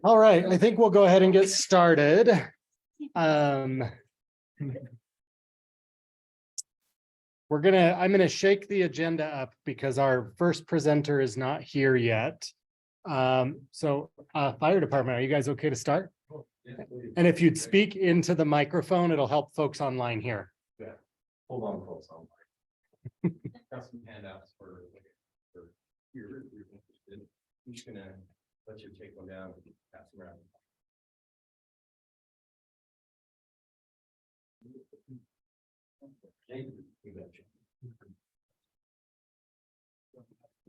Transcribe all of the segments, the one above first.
All right, I think we'll go ahead and get started. I'm gonna shake the agenda up because our first presenter is not here yet. Fire department, are you guys okay to start? And if you'd speak into the microphone, it'll help folks online here. Yeah, hold on, folks. Got some handouts for you're interested. I'm just gonna let you take one down and pass them around.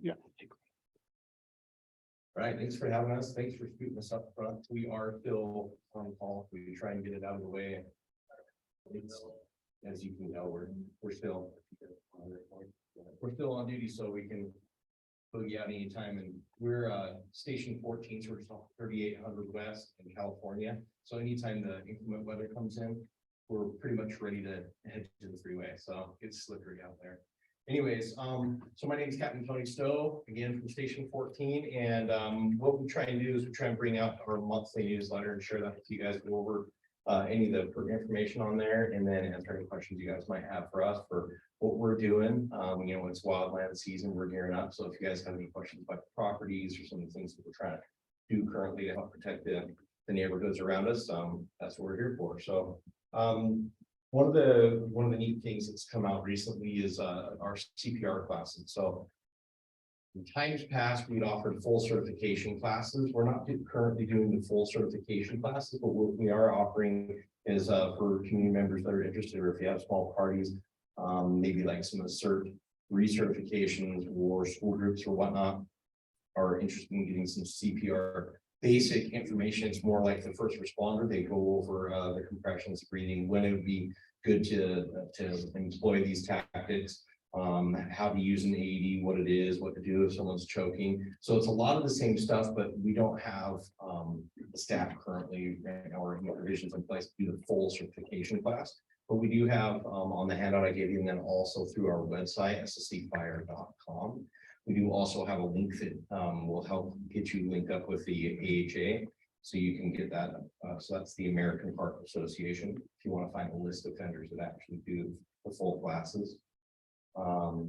Yeah. All right, thanks for having us. Thanks for scooting us up front. We are still on call. We try and get it out of the way. As you can tell, we're still on duty, so we can boogie out anytime. And we're station 14, so we're just off 3800 West in California. So anytime the inclement weather comes in, we're pretty much ready to head to the freeway. So it's slippery out there. Anyways, so my name is Captain Tony Stowe, again from Station 14, and what we try and do is we try and bring out our monthly newsletter and share that with you guys, go over any of the information on there, and then answer any questions you guys might have for us for what we're doing. You know, it's wildland season, we're gearing up, so if you guys have any questions about the properties or some of the things that we're trying to do currently to help protect the neighborhoods around us, that's what we're here for. So one of the neat things that's come out recently is our CPR classes. So in times past, we'd offered full certification classes. We're not currently doing the full certification classes, but what we are offering is for community members that are interested, or if you have small parties, maybe like some of the recertifications or school groups or whatnot, are interested in getting some CPR basic information. It's more like the first responder. They go over the compressions, breathing, when it would be good to employ these tactics, how to use an AED, what it is, what to do if someone's choking. So it's a lot of the same stuff, but we don't have the staff currently or any provisions in place to do the full certification class. But we do have on the handout I gave you, and then also through our website, SLCFire.com. We do also have a link that will help get you linked up with the AHA, so you can get that. So that's the American Heart Association. If you want to find a list of vendors that actually do the full classes. Our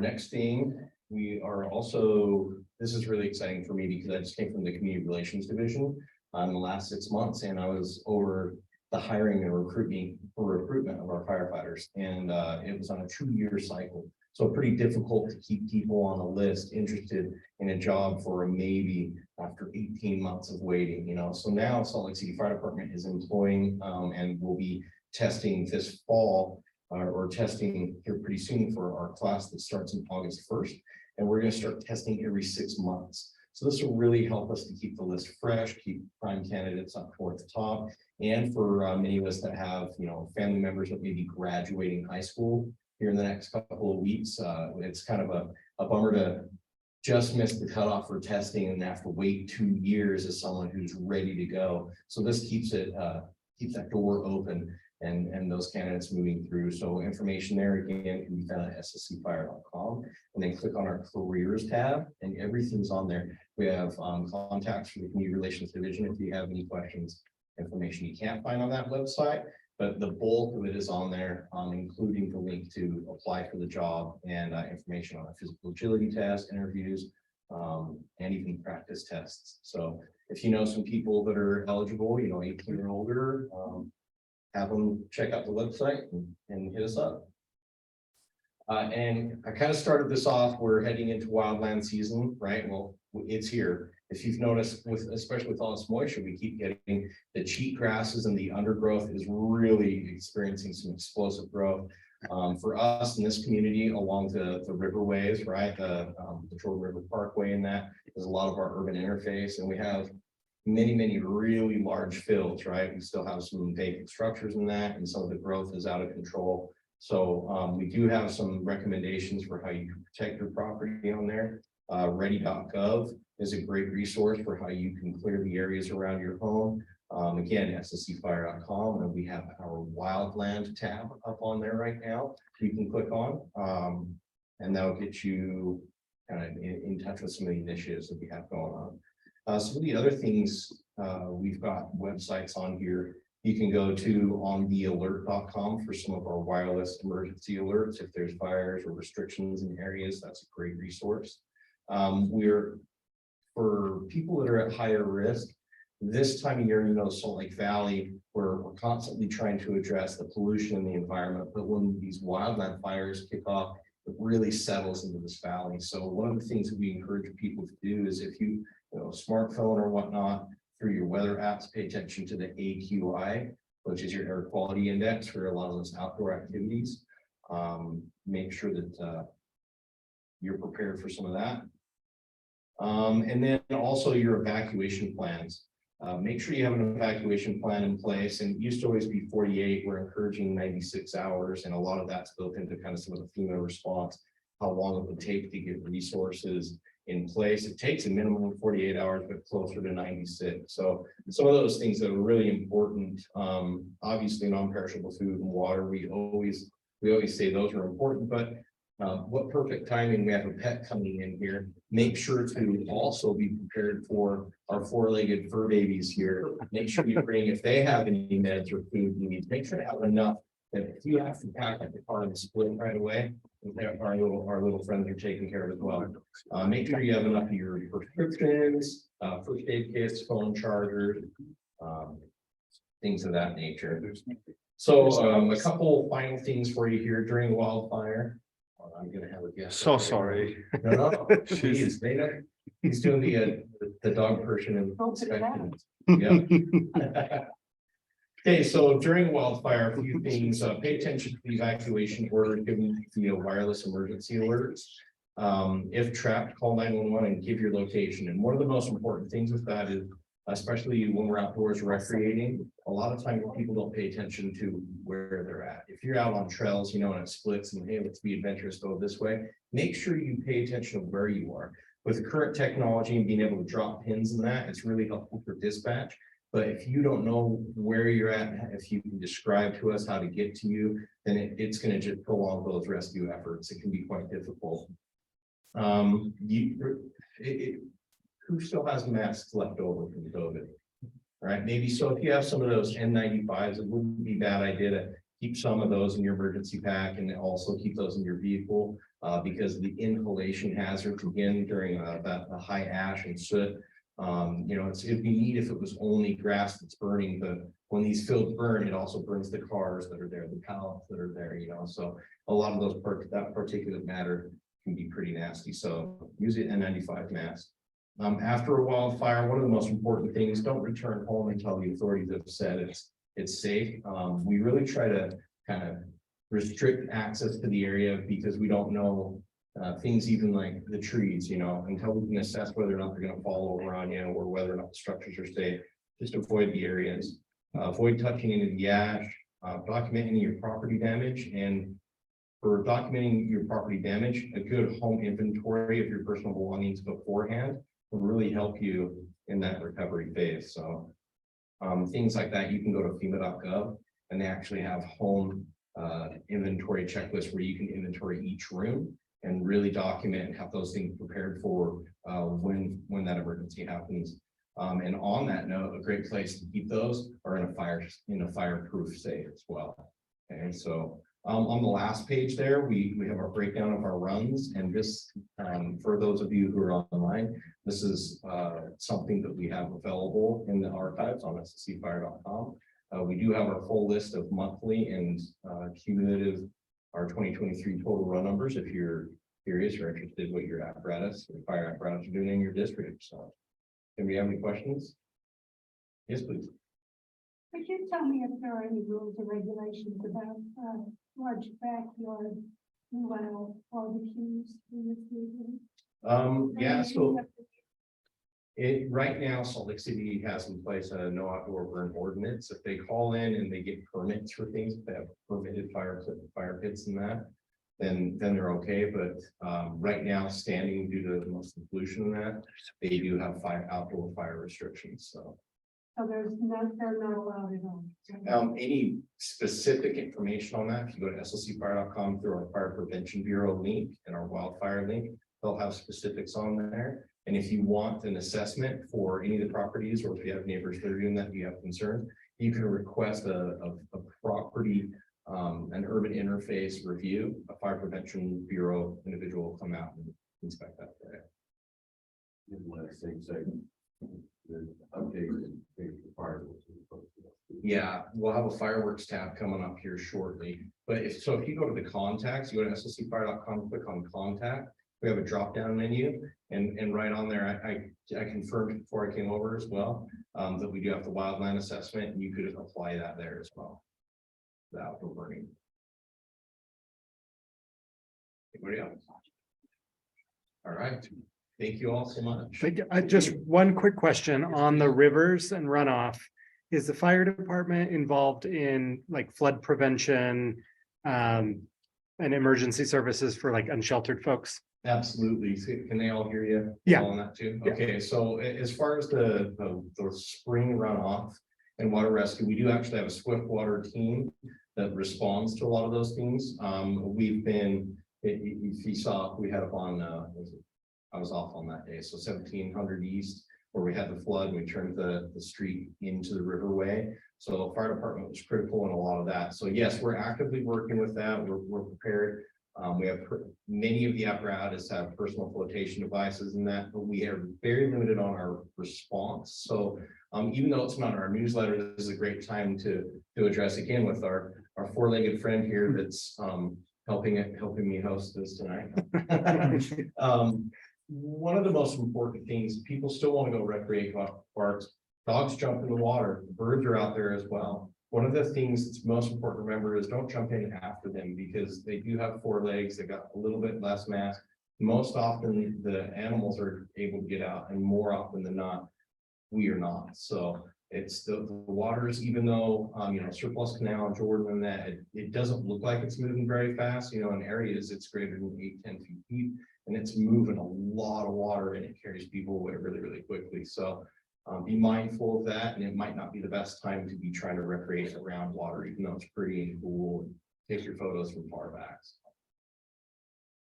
next thing, we are also, this is really exciting for me because I just came from the community relations division in the last 6 months, and I was over the hiring and recruitment of our firefighters, and it was on a 2-year cycle. So pretty difficult to keep people on a list interested in a job for a maybe after 18 months of waiting, you know. So now Salt Lake City Fire Department is employing and will be testing this fall or testing here pretty soon for our class that starts in August 1st. And we're going to start testing every 6 months. So this will really help us to keep the list fresh, keep prime candidates up toward the top. And for many of us that have, you know, family members that may be graduating high school here in the next couple of weeks, it's kind of a bummer to just miss the cutoff for testing and have to wait 2 years as someone who's ready to go. So this keeps that door open and those candidates moving through. So information there again can be found at SLCFire.com, and then click on our careers tab, and everything's on there. We have contacts for the community relations division if you have any questions, information you can't find on that website. But the bulk of it is on there, including the link to apply for the job and information on a physical agility test, interviews, and even practice tests. So if you know some people that are eligible, you know, 18 or older, have them check out the website and hit us up. And I kind of started this off, we're heading into wildland season, right? Well, it's here. If you've noticed, especially with all this moisture, we keep getting the cheat grasses, and the undergrowth is really experiencing some explosive growth. For us in this community along the riverways, right? The Jordan River Parkway, and that is a lot of our urban interface, and we have many really large fields, right? We still have some vacant structures in that, and some of the growth is out of control. So we do have some recommendations for how you can protect your property on there. Ready.gov is a great resource for how you can clear the areas around your home. Again, SLCFire.com, and we have our wildland tab up on there right now. You can click on, and that'll get you kind of in touch with some of the initiatives that we have going on. Some of the other things, we've got websites on here. You can go to onthealert.com for some of our wireless emergency alerts. If there's fires or restrictions in areas, that's a great resource. For people that are at higher risk, this time of year, Salt Lake Valley, we're constantly trying to address the pollution in the environment, but when these wildland fires kick off, it really settles into this valley. So one of the things that we encourage people to do is if you smartphone or whatnot, through your weather apps, pay attention to the AQI, which is your air quality index for a lot of those outdoor activities. Make sure that you're prepared for some of that. And then also your evacuation plans. Make sure you have an evacuation plan in place, and it used to always be 48. We're encouraging 96 hours, and a lot of that's built into kind of some of the FEMA response, how long it would take to get resources in place. It takes a minimum of 48 hours, but closer to 96. So some of those things that are really important, obviously non-perishable food and water, we always say those are important, but what perfect timing, we have a pet coming in here. Make sure to also be prepared for our four-legged fur babies here. Make sure you bring, if they have any meds or food you need, make sure to have enough that if you have to pack up the car and split right away, our little friends are taken care of as well. Make sure you have enough of your prescriptions, first aid kits, phone chargers, things of that nature. So a couple final things for you here during wildfire. I'm gonna have a guess. So sorry. No, please, he's doing the dog person inspection. Yeah. Okay, so during wildfire, a few things, pay attention to the evacuation order given via wireless emergency alerts. If trapped, call 911 and give your location. And one of the most important things with that is, especially when we're outdoors recreating, a lot of times people don't pay attention to where they're at. If you're out on trails, and it splits and hey, let's be adventurous, go this way, make sure you pay attention to where you are. With current technology and being able to drop pins in that, it's really helpful for dispatch. But if you don't know where you're at, if you can describe to us how to get to you, then it's going to just prolong those rescue efforts. It can be quite difficult. Who still has masks left over from COVID? All right, maybe so if you have some of those N95s, it wouldn't be a bad idea to keep some of those in your emergency pack and also keep those in your vehicle because of the inhalation hazards again during the high ash and soot. It'd be neat if it was only grass that's burning, but when these fields burn, it also burns the cars that are there, the pallets that are there, so a lot of those that particulate matter can be pretty nasty. So use an N95 mask. After a wildfire, one of the most important things, don't return home until the authorities have said it's safe. We really try to kind of restrict access to the area because we don't know things even like the trees, until we can assess whether or not they're going to fall over on you or whether or not the structures are safe. Just avoid the areas, avoid touching into the ash, documenting your property damage. And for documenting your property damage, a good home inventory of your personal belongings beforehand will really help you in that recovery phase. So things like that, you can go to FEMA.gov and they actually have home inventory checklists where you can inventory each room and really document and have those things prepared for when that emergency happens. And on that note, a great place to keep those are in a fireproof safe as well. Okay, so on the last page there, we have our breakdown of our runs, and this for those of you who are online, this is something that we have available in the archives on SLCfire.com. We do have our full list of monthly and cumulative, our 2023 total run numbers if you're curious or interested what your apparatus or fire apparatus are doing in your district. So can we have any questions? Yes, please. Could you tell me if there are any rules or regulations about large backyard barbecues in this region? Yeah, so right now Salt Lake City has in place a no outdoor burn ordinance. If they call in and they get permits for things, if they have permitted fire pits and that, then they're okay. But right now, standing due to the most pollution in that, they do have outdoor fire restrictions. So they're not allowed at all. Any specific information on that, if you go to SLCfire.com through our Fire Prevention Bureau link and our wildfire link, they'll have specifics on there. And if you want an assessment for any of the properties, or if you have neighbors that are doing that, you have concerns, you can request a property, an urban interface review. A fire prevention bureau individual will come out and inspect that for you. In the same segment, the updated fireworks. Yeah, we'll have a fireworks tab coming up here shortly. But if you go to the contacts, you go to slcfire.com, click on contact. We have a drop down menu, and right on there, I confirmed before I came over as well, that we do have the wildland assessment, and you could apply that there as well. The outdoor burning. Anybody else? All right, thank you all so much. Just one quick question on the rivers and runoff. Is the fire department involved in like flood prevention and emergency services for like unsheltered folks? Absolutely. So can they all hear you? Yeah. On that too? Yeah. Okay, so as far as the spring runoff and water rescue, we do actually have a swift water team that responds to a lot of those things. We've been, if you saw, we had up on, I was off on that day, so 1700 East, where we had the flood, and we turned the street into the riverway. So fire department was critical in a lot of that. So yes, we're actively working with that. We're prepared. We have many of the apparatus have personal flotation devices in that, but we are very limited on our response. So even though it's not our newsletter, this is a great time to address again with our four-legged friend here that's helping me host this tonight. One of the most important things, people still want to go recreate parks. Dogs jump in the water, birds are out there as well. One of the things that's most important to remember is don't jump in after them, because they do have four legs. They got a little bit less mass. Most often the animals are able to get out, and more often than not, we are not. So it's the waters, even though, Surplus Canal, Jordan, and that, it doesn't look like it's moving very fast. In areas it's greater than 8-10 feet deep, and it's moving a lot of water, and it carries people away really, really quickly. So be mindful of that, and it might not be the best time to be trying to recreate around water, even though it's pretty and cool, and take your photos from far back.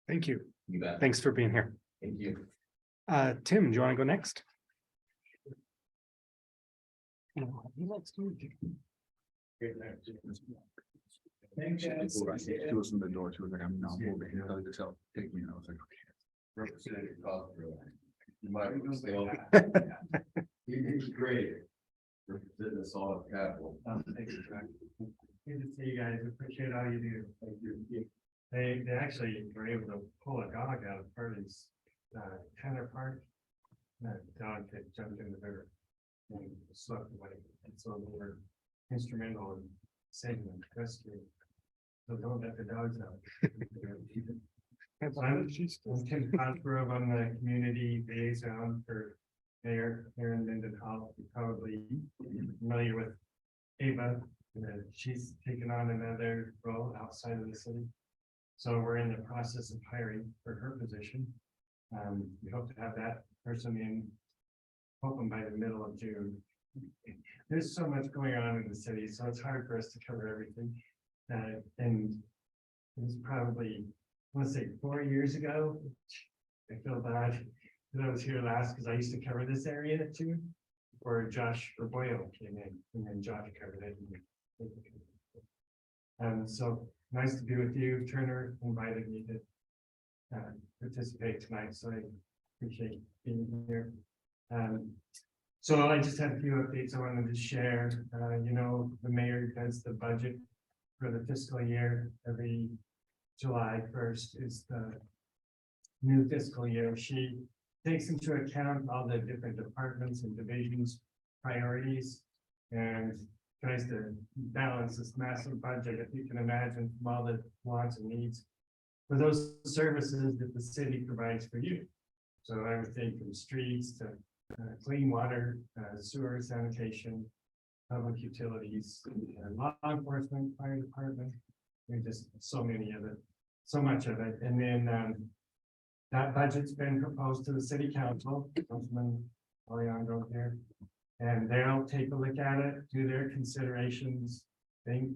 Thank you. You bet. Thanks for being here. Thank you. Tim, do you want to go next? She was in the door. She was like, "I'm not moving. He'll just help take me." And I was like, "Okay." Representative Cosgrove. You might still. He's great. Representing us all at Capitol. Good to see you guys. Appreciate all you do. Thank you. They actually were able to pull a dog out of Purdy's Tanner Park. That dog had jumped in the river and swept away. And so they were instrumental in saving them, rescuing. So don't let the dogs out. I'm Tim Cosgrove. I'm the community liaison for mayor here in Linden Hall. You're probably familiar with Ava. She's taken on another role outside of the city. So we're in the process of hiring for her position. We hope to have that person in, hoping by the middle of June. There's so much going on in the city, so it's hard for us to cover everything. And it was probably, I want to say 4 years ago. I feel bad that I was here last because I used to cover this area too, before Josh Boyle came in, and then Josh covered it. So nice to be with you. Turner invited me to participate tonight, so I appreciate being here. So I just had a few updates I wanted to share. The mayor does the budget for the fiscal year. Every July 1st is the new fiscal year. She takes into account all the different departments and divisions priorities and tries to balance this massive budget, if you can imagine, from all the wants and needs for those services that the city provides for you. So everything from streets to clean water, sewer, sanitation, public utilities, law enforcement, fire department. There's just so much of it. And then that budget's been proposed to the city council, Councilman Alejandro here, and they'll take a look at it, do their considerations, think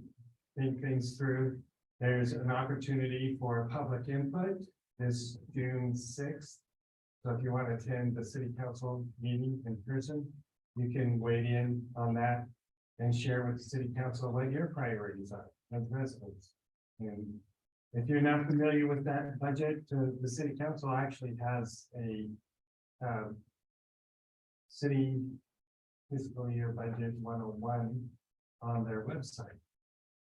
things through. There's an opportunity for public input this June 6th. So if you want to attend the city council meeting in person, you can weigh in on that and share with the city council what your priorities are as residents. And if you're not familiar with that budget, the city council actually has a city fiscal year budget 101 on their website.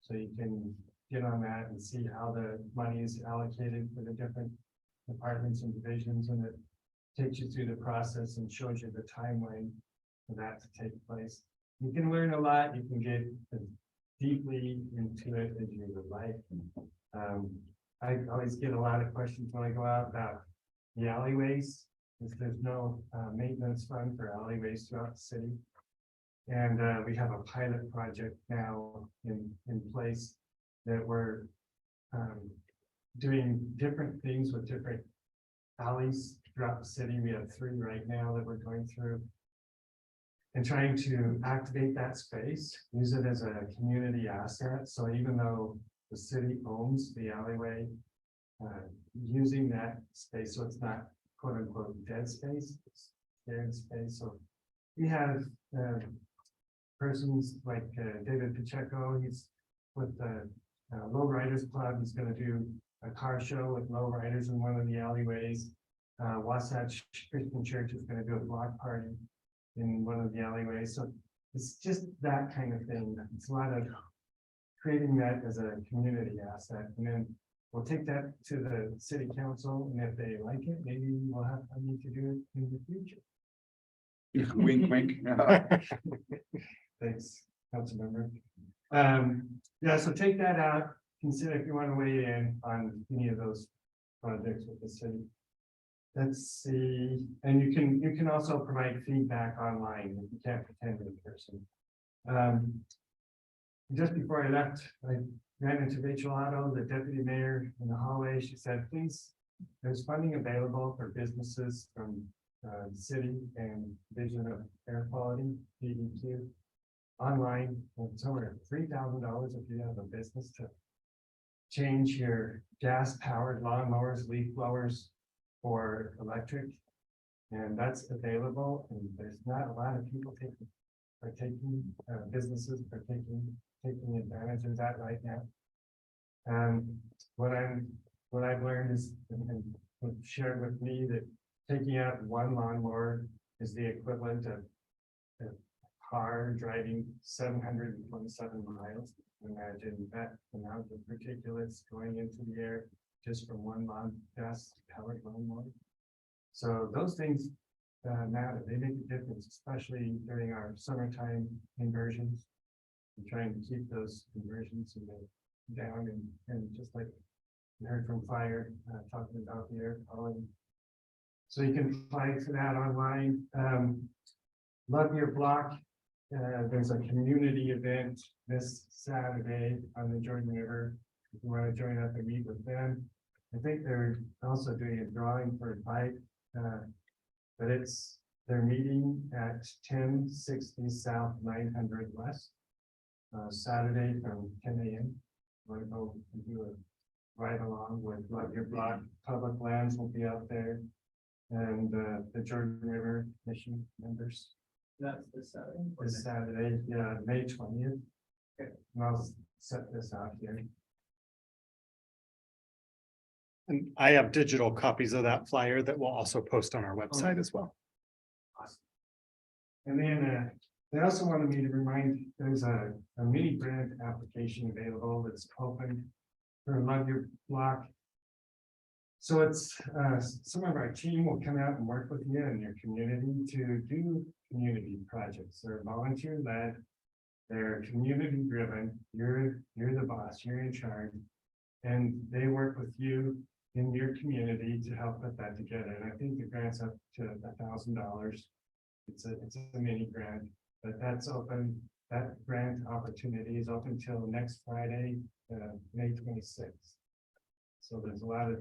So you can get on that and see how the money is allocated for the different departments and divisions, and it takes you through the process and shows you the timeline for that to take place. You can learn a lot. You can get as deeply into it as you would like. I always get a lot of questions when I go out about the alleyways, because there's no maintenance fund for alleyways throughout the city. And we have a pilot project now in place that we're doing different things with different alleys throughout the city. We have 3 right now that we're going through and trying to activate that space, use it as a community asset. So even though the city owns the alleyway, using that space, so it's not quote unquote dead space, it's shared space. So we have persons like David Pacheco. He's with the Low Riders Club. He's going to do a car show with low riders in one of the alleyways. Wasatch Christian Church is going to do a block party in one of the alleyways. So it's just that kind of thing. It's a lot of creating that as a community asset. And then we'll take that to the city council, and if they like it, maybe we'll have funding to do it in the future. Wink, wink. Thanks, council member. Yeah, so take that out, consider if you want to weigh in on any of those projects with the city. Let's see, and you can also provide feedback online if you can't attend in person. Just before I left, I ran into Rachel Otto, the deputy mayor, in the hallway. She said, please, there's funding available for businesses from the city and Division of Air Quality, DEQ, online. It's over $3,000 if you have a business to change your gas-powered lawnmowers, leaf blowers for electric. And that's available, and there's not a lot of people businesses are taking advantage of that right now. What I've learned is, and shared with me, that taking out one lawnmower is the equivalent of a car driving 727 miles. Imagine that amount of particulates going into the air just from one gas-powered lawnmower. So those things matter. They make a difference, especially during our summertime inversions. We're trying to keep those conversions down, and just like we heard from Fire talking about the air quality. So you can apply to that online. Love Your Block. There's a community event this Saturday on the Jordan River. If you want to join up and meet with them. I think they're also doing a drawing for a bike, but they're meeting at 1060 South 900 West. Saturday from 10 a.m. Want to go and do a ride along with Love Your Block. Public Lands will be out there, and the Jordan River Mission members. That's this Saturday. This Saturday, yeah, May 20th. Okay. And I'll set this out here. And I have digital copies of that flyer that we'll also post on our website as well. Awesome. And then they also wanted me to remind, there's a mini grant application available that's open for Love Your Block. So it's some of our team will come out and work with you in your community to do community projects. They're volunteer led, they're community driven. You're the boss, you're in charge, and they work with you in your community to help put that together. And I think the grant's up to $1,000. It's a mini grant, but that's open. That grant opportunity is open till next Friday, May 26th. So there's a lot of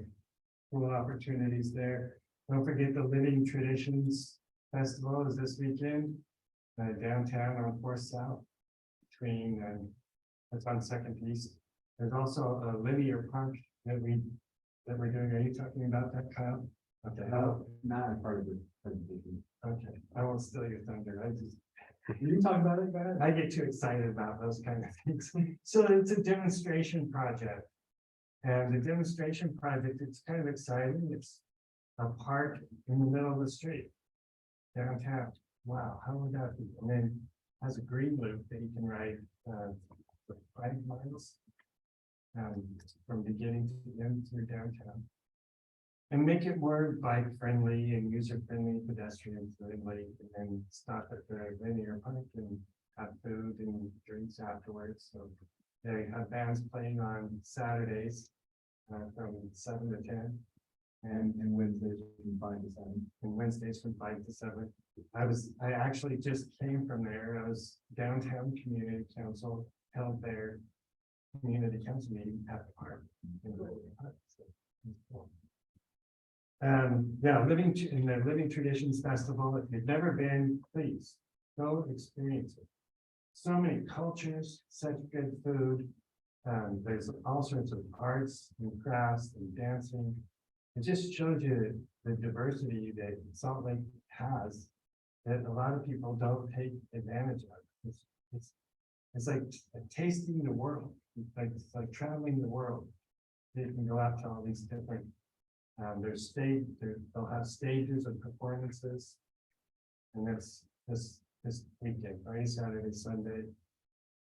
cool opportunities there. Don't forget the Living Traditions Festival is this weekend, downtown on 4th South, between that's on 2nd East. There's also a linear park that we that we're doing, are you talking about that, Kyle? Okay, Not part of the presentation. okay, I won't steal your thunder, you talk about it, man. I get too excited about those kind of things. So it's a demonstration project. And the demonstration project, it's kind of exciting. It's a park in the middle of the street. Downtown. Wow, how would that be? And then has a green loop that you can ride for 5 miles. From beginning to end through downtown. And make it more bike friendly and user friendly, pedestrian friendly, and then stop at the linear park and have food and drinks afterwards. So they have bands playing on Saturdays from 7 to 10. And Wednesdays from 5 to 7. And Wednesdays from 5 to 7. I actually just came from there. I was downtown community council held their community council meeting at the park. In the park. So, it's cool. Yeah, in the Living Traditions Festival, if you've never been, please go experience it. So many cultures, such good food. There's all sorts of arts and crafts and dancing. It just shows you the diversity that Salt Lake has that a lot of people don't take advantage of. It's like tasting the world. It's like traveling the world. You can go out to all these different. They'll have stages and performances. And that's this weekend, Friday, Saturday, Sunday.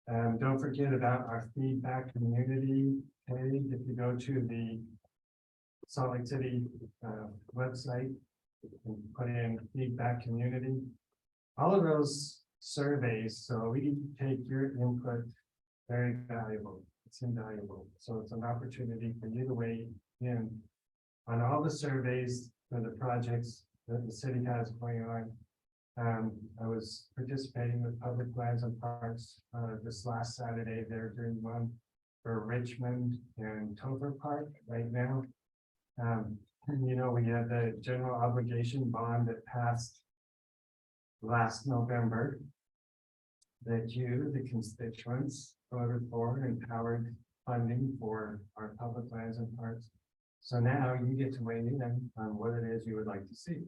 Don't forget about our feedback community page. If you go to the Salt Lake City website and put in feedback community, all of those surveys, so we take your input, very valuable. It's invaluable. So it's an opportunity for you to weigh in on all the surveys for the projects that the city has going on. I was participating with Public Lands and Parks this last Saturday. They're doing one for Richmond and Topher Park right now. You know, we had the general obligation bond that passed last November that you, the constituents, voted for empowered funding for our public lands and parks. So now you get to weigh in on what it is you would like to see.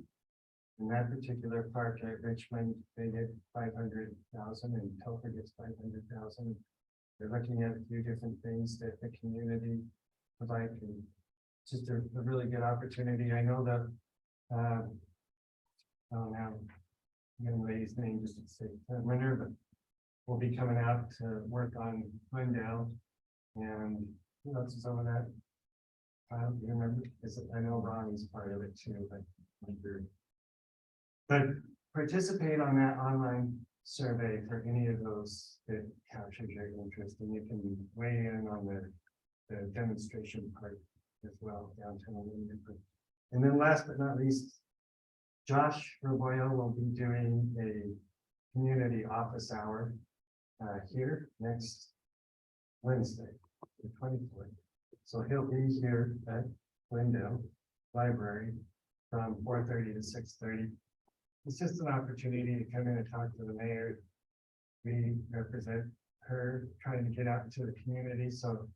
In that particular park at Richmond, they get 500,000 and Topher gets 500,000. They're looking at a few different things that the community would like, and just a really good opportunity. I know that oh now I'm gonna lady's name just to say winner, but we'll be coming out to work on Glendale. And who else is over that? You remember? I know Ronnie's part of it too, but participate on that online survey for any of those that captures your interest, and you can weigh in on the demonstration part as well downtown. And then last but not least, Josh Roboyo will be doing a community office hour here next Wednesday, the 24th. So he'll be here at Glendale Library from 4:30 to 6:30. It's just an opportunity to come in and talk to the mayor. We represent her, trying to get out into the community. So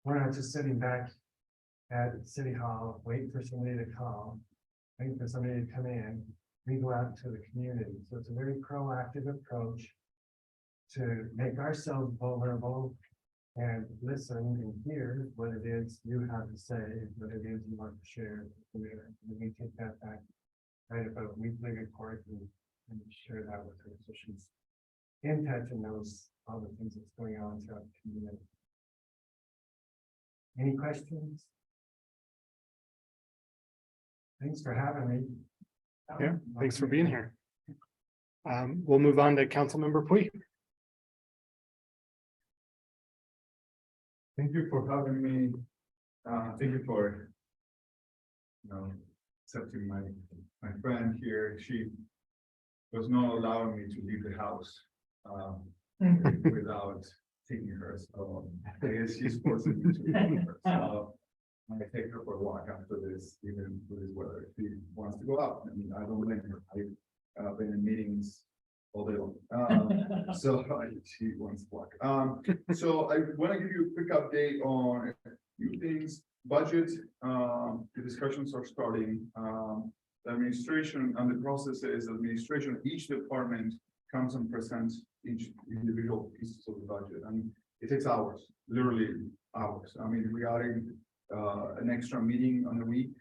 we're not just sitting back at City Hall, waiting for somebody to call, waiting for somebody to come in. We go out into the community. So it's a very proactive approach to make ourselves vulnerable and listen and hear what it is you have to say, what it is you want to share. And we take that back, write about a weekly report and share that with her, so she's in touch and knows all the things that's going on throughout the community. Any questions? Thanks for having me. Yeah, thanks for being here. We'll move on to Councilmember Puy. Thank you for having me. Thank you for, accepting my friend here. She was not allowing me to leave the house without taking her. So I guess she's forcing me to leave her. So I take her for a walk after this, even with this weather. If she wants to go out, I mean, I don't blame her. I've been in meetings all day long. So she wants to walk. So I want to give you a quick update on few things, budget, the discussions are starting. The administration and the process is administration, each department comes and presents each individual pieces of the budget, and it takes hours, literally hours. I mean, we are in an extra meeting on the week.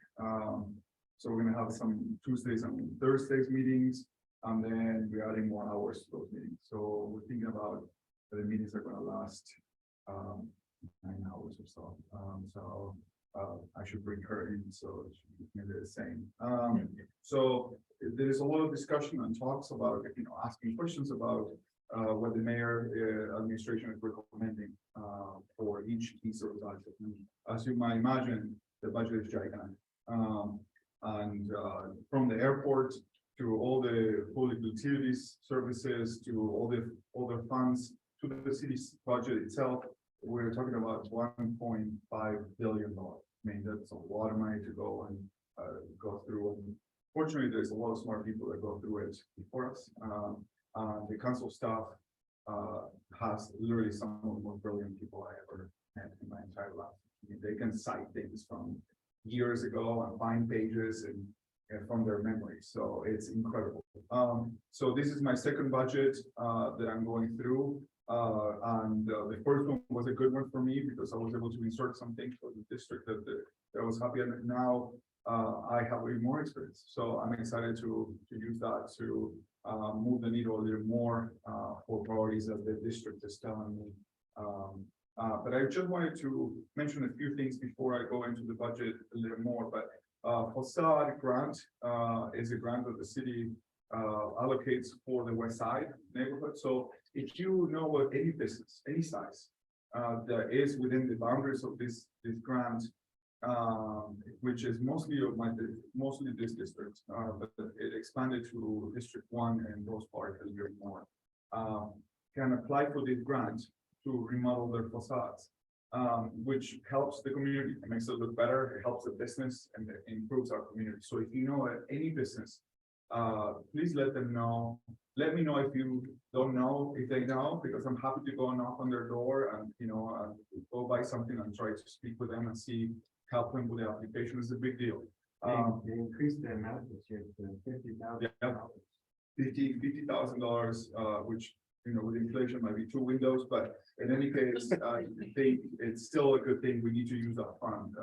So we're gonna have some Tuesdays and Thursdays meetings, and then we're adding more hours to those meetings. So we're thinking about that the meetings are gonna last 9 hours or so. I should bring her in, so she can do the same. So there is a lot of discussion and talks about, asking questions about what the mayor administration is recommending for each piece of the budget. And as you might imagine, the budget is gigantic. From the airport to all the public utilities services to all the other funds to the city's budget itself, we're talking about $1.5 billion. I mean, that's a lot of money to go and go through. And fortunately, there's a lot of smart people that go through it before us. The council staff has literally some of the most brilliant people I ever met in my entire life. I mean, they can cite things from years ago and find pages and from their memories. So it's incredible. So this is my second budget that I'm going through. The first one was a good one for me because I was able to insert something for the district that I was happy. And now I have way more experience. So I'm excited to use that to move the needle a little more for priorities that the district is telling me. But I just wanted to mention a few things before I go into the budget a little more. But facade grant is a grant that the city allocates for the West Side neighborhood. So if you know of any business, any size, that is within the boundaries of this grant, which is mostly this district, but it expanded to District 1 and Rose Park a little more, can apply for this grant to remodel their facades, which helps the community, it makes it look better, it helps the business, and it improves our community. So if you know any business, please let them know. Let me know if you don't know, if they know, because I'm happy to go knock on their door and go buy something and try to speak with them and see, help them with the application. Is a big deal. They increased the amount this year to $50,000. $50,000, which with inflation might be 2 windows, but in any case, I think it's still a good thing. We need to use that fund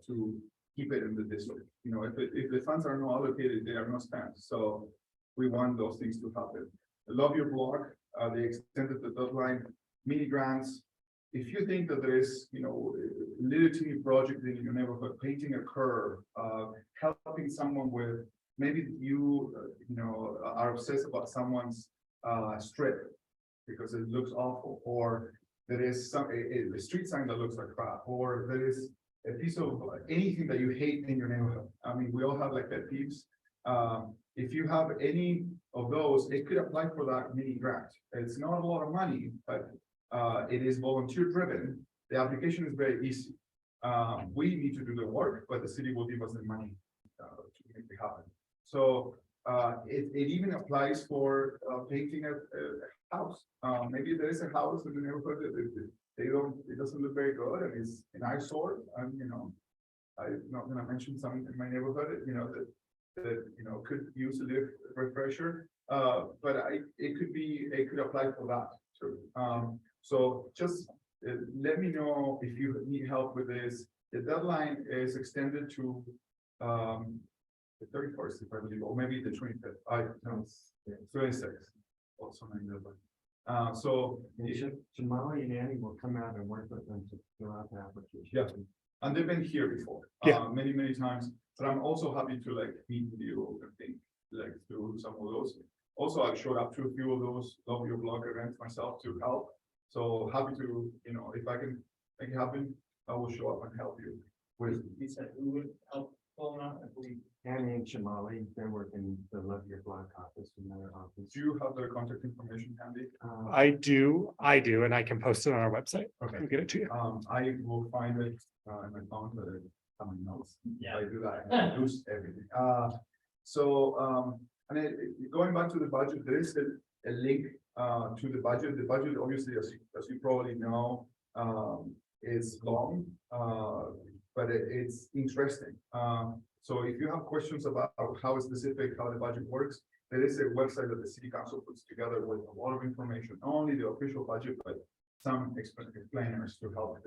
to keep it in the district. If the funds are not allocated, they are not spent. So we want those things to happen. I love your blog. They extended the deadline, mini grants. If you think that there is, little teeny project in your neighborhood, painting a curb, helping someone with, maybe you, are obsessed about someone's strip because it looks awful, or there is a street sign that looks like crap, or there is a piece of anything that you hate in your neighborhood. I mean, we all have like pet peeves. If you have any of those, it could apply for that mini grant. It's not a lot of money, but it is volunteer driven. The application is very easy. We need to do the work, but the city will give us the money to make it happen. So it even applies for painting a house. Maybe there is a house in the neighborhood that it doesn't look very good and it's an eyesore. And I'm not going to mention some in my neighborhood, that could use a little refresher. But it could apply for that too. So just let me know if you need help with this. The deadline is extended to the 31st, if I believe, or maybe the 25th. No, 26th. Also my deadline. So Jamali and Annie will come out and work with them to fill out the application. Yeah, and they've been here before, many times. But I'm also happy to meet with you and think through some of those. Also, I showed up to a few of those Love Your Blog events myself to help. So happy to, if I can make it happen, I will show up and help you with. He said who would help pull out if we. Annie and Jamali, they're working the Love Your Blog office in their office. Do you have their contact information handy? I do, and I can post it on our website. Okay. I'll get it to you. I will find it in my phone, but someone knows. Yeah. I do that. I lose everything. And going back to the budget, there is a link to the budget. The budget, obviously, as you probably know, it's long, but it's interesting. So if you have questions about how the budget works, there is a website that the city council puts together with a lot of information, not only the official budget, but some explainers to help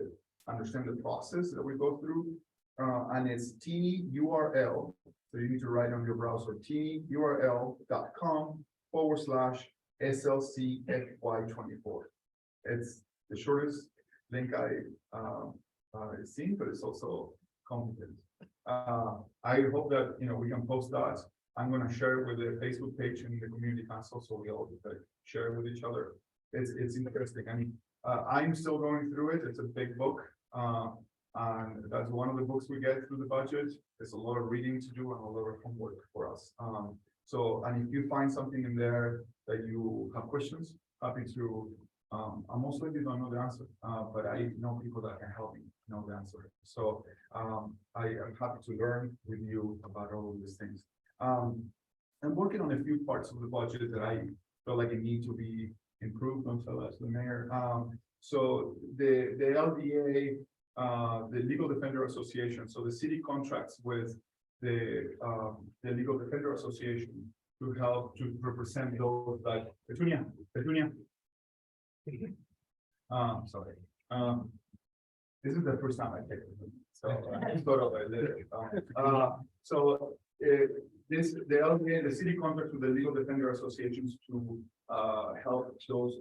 understand the process that we go through. And it's tinyurl, so you need to write on your browser, tinyurl.com/SLCFY24. It's the shortest link I've seen, but it's also complicated. I hope that, we can post that. I'm gonna share it with the Facebook page and the community council, so we all share it with each other. It's interesting. I mean, I'm still going through it. It's a big book. And that's one of the books we get through the budget. There's a lot of reading to do and a lot of homework for us. And if you find something in there that you have questions, happy to, I most likely don't know the answer, but I know people that can help me know the answer. So I am happy to learn with you about all of these things. I'm working on a few parts of the budget that I feel like it need to be improved until as the mayor. So the LDA, the Legal Defender Association, so the city contracts with the Legal Defender Association to help to represent those like Petunia. Sorry. This is the first time I take it. So the LDA, the city contracts with the Legal Defender Associations to help those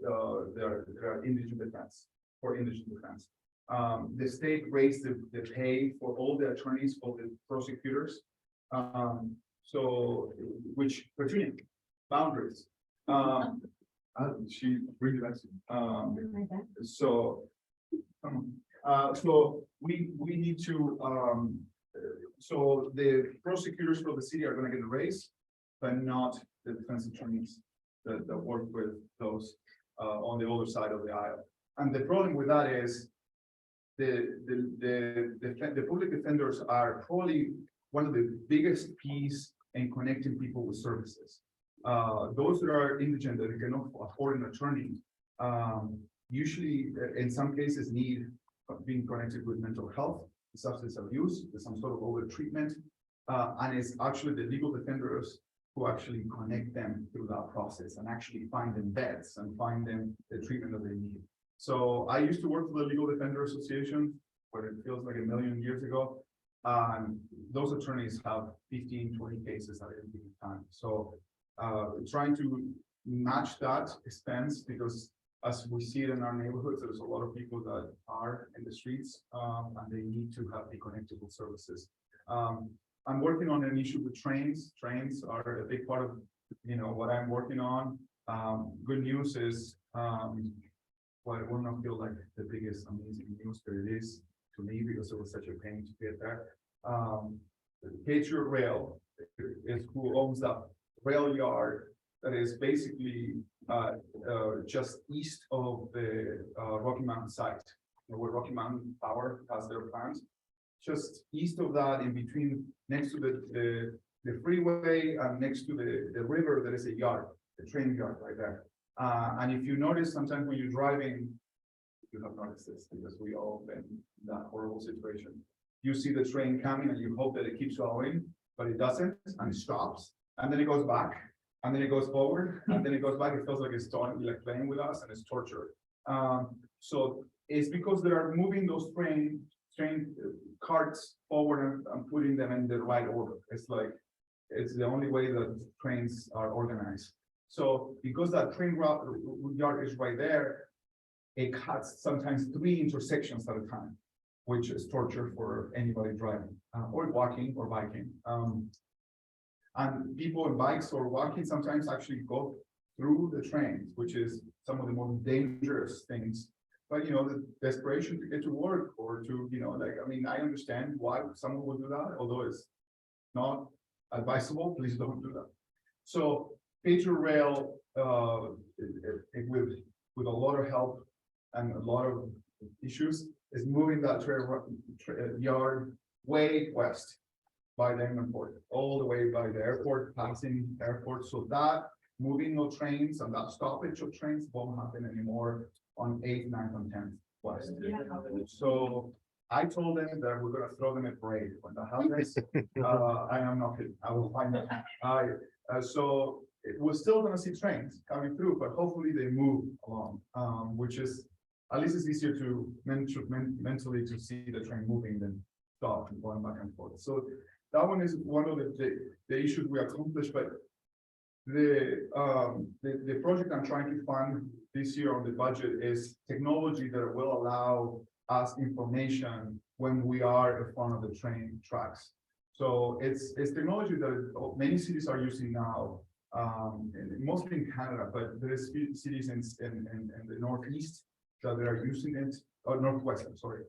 their indigent defense for indigent defense. The state raised the pay for all the attorneys, for the prosecutors. So which Virginia boundaries. She really likes it. So we need to so the prosecutors for the city are going to get a raise, but not the defense attorneys that work with those on the other side of the aisle. And the problem with that is the public defenders are probably one of the biggest piece in connecting people with services. Those that are indigent that cannot afford an attorney, usually in some cases need being connected with mental health, substance abuse, some sort of over treatment, and it's actually the legal defenders who actually connect them through that process and actually find them beds and find them the treatment that they need. So I used to work for the Legal Defender Association, but it feels like a million years ago. Those attorneys have 15, 20 cases at any given time. So trying to match that expense, because as we see it in our neighborhoods, there's a lot of people that are in the streets and they need to have the connectable services. I'm working on an issue with trains. Trains are a big part of what I'm working on. Good news is, well, it will not feel like the biggest amazing news, but it is to me because it was such a pain to get there. Patriot Rail is who owns that rail yard that is basically just east of the Rocky Mountain site, where Rocky Mountain Power has their plant. Just east of that, in between, next to the freeway and next to the river, there is a yard, a train yard right there. And if you notice, sometimes when you're driving, you have noticed this because we all been in that horrible situation. You see the train coming and you hope that it keeps going, but it doesn't, and it stops, and then it goes back, and then it goes forward, and then it goes back. It feels like it's starting like playing with us, and it's torture. So it's because they are moving those train carts forward and putting them in the right order. It's like, it's the only way that trains are organized. So because that train yard is right there, it cuts sometimes 3 intersections at a time, which is torture for anybody driving or walking or biking. And people in bikes or walking sometimes actually go through the trains, which is some of the most dangerous things. But the desperation to get to work or to, I understand why someone would do that, although it's not advisable. Please don't do that. So Patriot Rail, with a lot of help and a lot of issues, is moving that yard way west by the airport, all the way by the airport, passing airport, so that moving of trains and that stoppage of trains won't happen anymore on 8th, 9th, and 10th. west. So I told them that we're gonna throw them a parade when the holidays, I am not kidding, I will find out. So we're still gonna see trains coming through, but hopefully they move along, which is, at least it's easier to mentally to see the train moving than stop and going back and forth. So that one is one of the issues we accomplished, but the project I'm trying to fund this year on the budget is technology that will allow us information when we are in front of the train tracks. So it's technology that many cities are using now, mostly in Canada, but there is cities in the Northeast that they are using it, or Northwest, I'm sorry.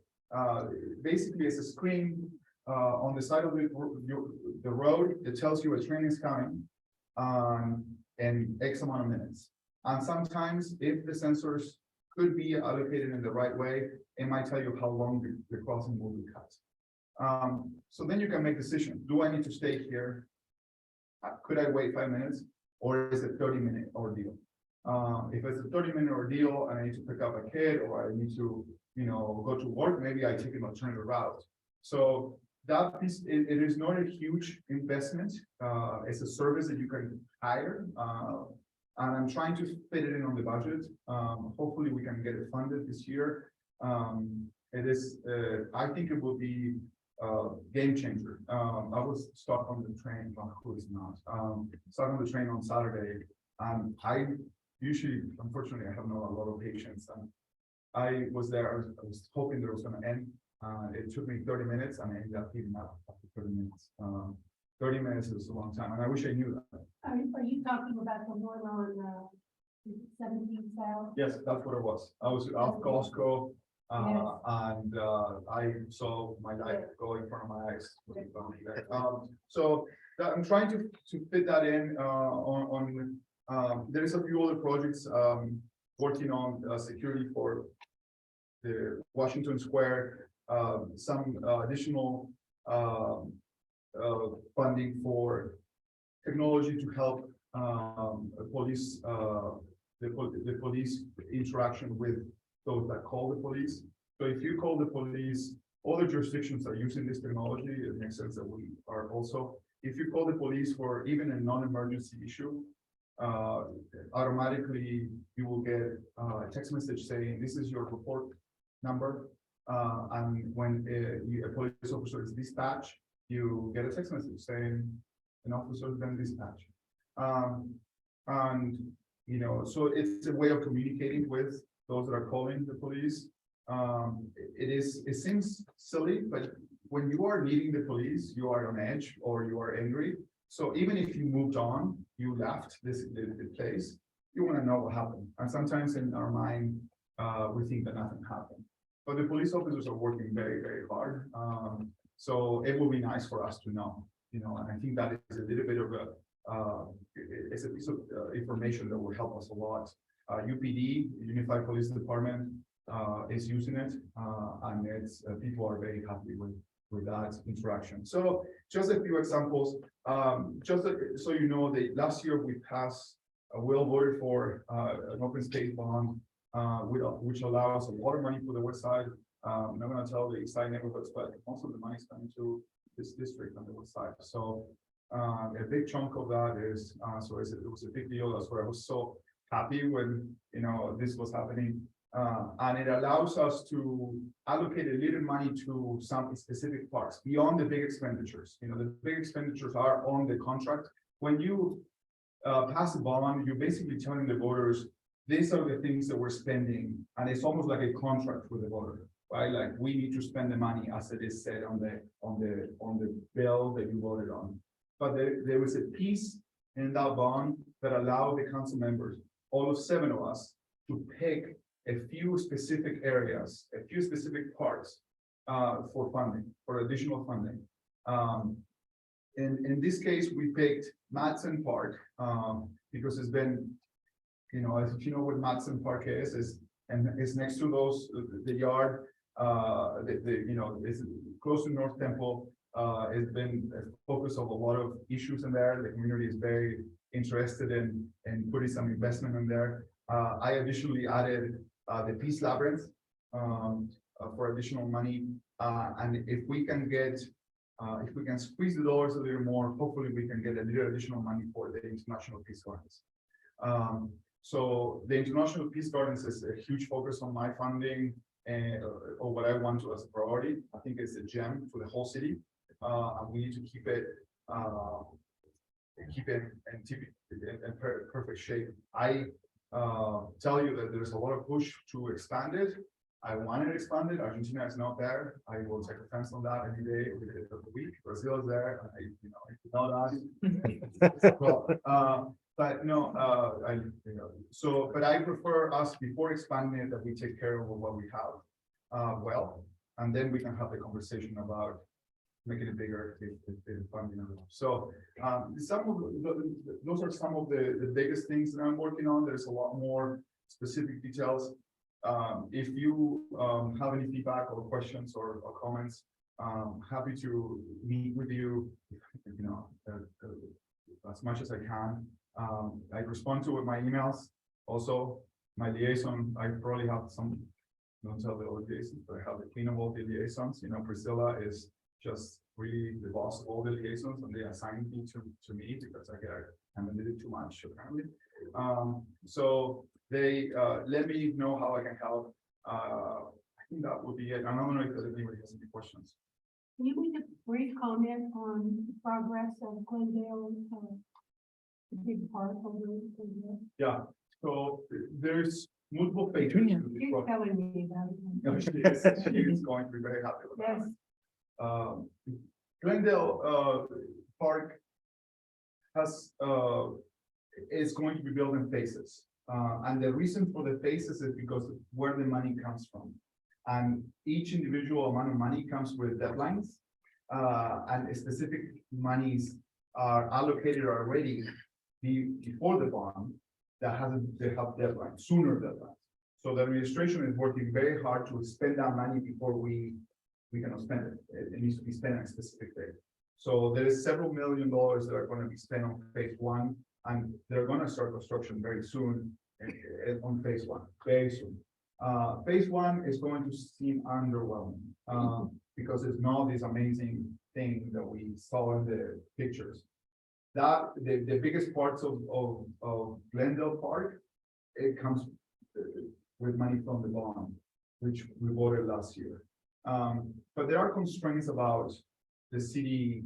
Basically, it's a screen on the side of the road that tells you a train is coming in X amount of minutes. And sometimes if the sensors could be allocated in the right way, it might tell you how long the crossing will be cut. So then you can make a decision. Do I need to stay here? Could I wait 5 minutes? Or is it 30-minute ordeal? If it's a 30-minute ordeal and I need to pick up a kid or I need to, go to work, maybe I take an alternative route. So that piece, it is not a huge investment. It's a service that you can hire. And I'm trying to fit it in on the budget. Hopefully we can get it funded this year. It is, I think it will be a game changer. I was stuck on the train, who is not, stuck on the train on Saturday. And I usually, unfortunately, I have not a lot of patience. And I was there, I was hoping that it was going to end. It took me 30 minutes and I ended up giving up after 30 minutes. 30 minutes is a long time, and I wish I knew that. Are you talking about the one on 17 South? Yes, that's what it was. I was off Costco, and I saw my life go in front of my eyes. So I'm trying to fit that in there is a few other projects working on security for the Washington Square, some additional funding for technology to help police, the police interaction with those that call the police. So if you call the police, other jurisdictions are using this technology. It makes sense that we are also. If you call the police for even a non-emergency issue, automatically you will get a text message saying this is your report number. And when a police officer is dispatched, you get a text message saying an officer has been dispatched. And so it's a way of communicating with those that are calling the police. It seems silly, but when you are meeting the police, you are on edge or you are angry. So even if you moved on, you left the place, you want to know what happened. And sometimes in our mind, we think that nothing happened. But the police officers are working very, very hard. So it will be nice for us to know, and I think that is a little bit of it's a piece of information that will help us a lot. UPD, Unified Police Department, is using it, and it's people are very happy with that interaction. So just a few examples, so you know, last year we passed a voted for an open space bond, which allows a lot of money for the west side. I'm not going to tell the east side neighborhoods, but most of the money is coming to this district on the west side. So a big chunk of that is so it was a big deal. That's where I was so happy when this was happening, and it allows us to allocate a little money to some specific parts beyond the big expenditures. The big expenditures are on the contract. When you pass a bond, you're basically telling the voters these are the things that we're spending, and it's almost like a contract with the voter, right? Like we need to spend the money as it is said on the bill that you voted on. But there was a piece in that bond that allowed the council members, all of 7 of us, to pick a few specific areas, a few specific parts for funding, for additional funding. In this case, we picked Madsen Park because it's been, if you know what Madsen Park is and it's next to the yard, it's close to North Temple. It's been a focus of a lot of issues in there. The community is very interested in putting some investment in there. I additionally added the Peace Labyrinth, for additional money. And if we can get, if we can squeeze the dollars a little more, hopefully we can get a little additional money for the International Peace Gardens. So the International Peace Gardens is a huge focus on my funding and or what I want to as a priority. I think it's a gem for the whole city. And we need to keep it in perfect shape. I tell you that there's a lot of push to expand it. I want it expanded. Argentina is not there. I will take offense on that any day of the week. Brazil is there. You know that. Well, but no, but I prefer us before expanding it that we take care of what we have, well, and then we can have the conversation about making it bigger if funding. So those are some of the biggest things that I'm working on. There's a lot more specific details. If you have any feedback or questions or comments, happy to meet with you, as much as I can. I respond to my emails. Also, my liaison, I probably have some, don't tell the other liaisons, but I have the queen of all the liaisons. Priscilla is just really the boss of all the liaisons, and they assigned me to me because I get kind of a little too much apparently. So they let me know how I can help. I think that would be it. I don't know if anybody has any questions. Can you make a brief comment on the progress of Glendale? The big part of Glendale? Yeah, so there's multiple phases. to this You're project. telling me about it. No, she is going to be very happy with that. Yes. Glendale Park is going to be built in phases. And the reason for the phases is because of where the money comes from. And each individual amount of money comes with deadlines. And specific monies are allocated already before the bond they have deadlines, sooner deadlines. So the administration is working very hard to spend that money before we cannot spend it. It needs to be spent on a specific date. So there is several $1 million that are going to be spent on phase one, and they're going to start construction very soon on phase one, very soon. Phase one is going to seem underwhelming because it's not this amazing thing that we saw in the pictures. That the biggest parts of Glendale Park, it comes with money from the bond, which we voted last year. But there are constraints about the city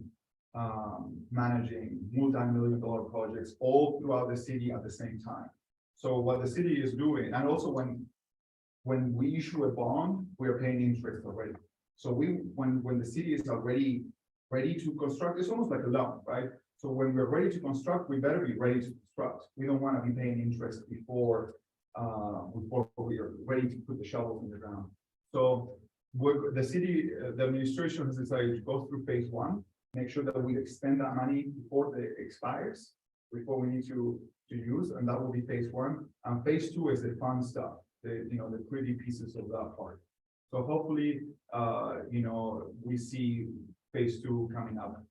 managing multi-million-dollar projects all throughout the city at the same time. So what the city is doing, and also when we issue a bond, we are paying interest already. So when the city is already ready to construct, it's almost like a loan, right? So when we're ready to construct, we better be ready to construct. We don't want to be paying interest before we are ready to put the shovels in the ground. So the city, the administration has decided to go through phase one, make sure that we extend that money before it expires, before we need to use, and that will be phase one. And phase two is the fun stuff, the pretty pieces of that part. So hopefully, we see phase two coming up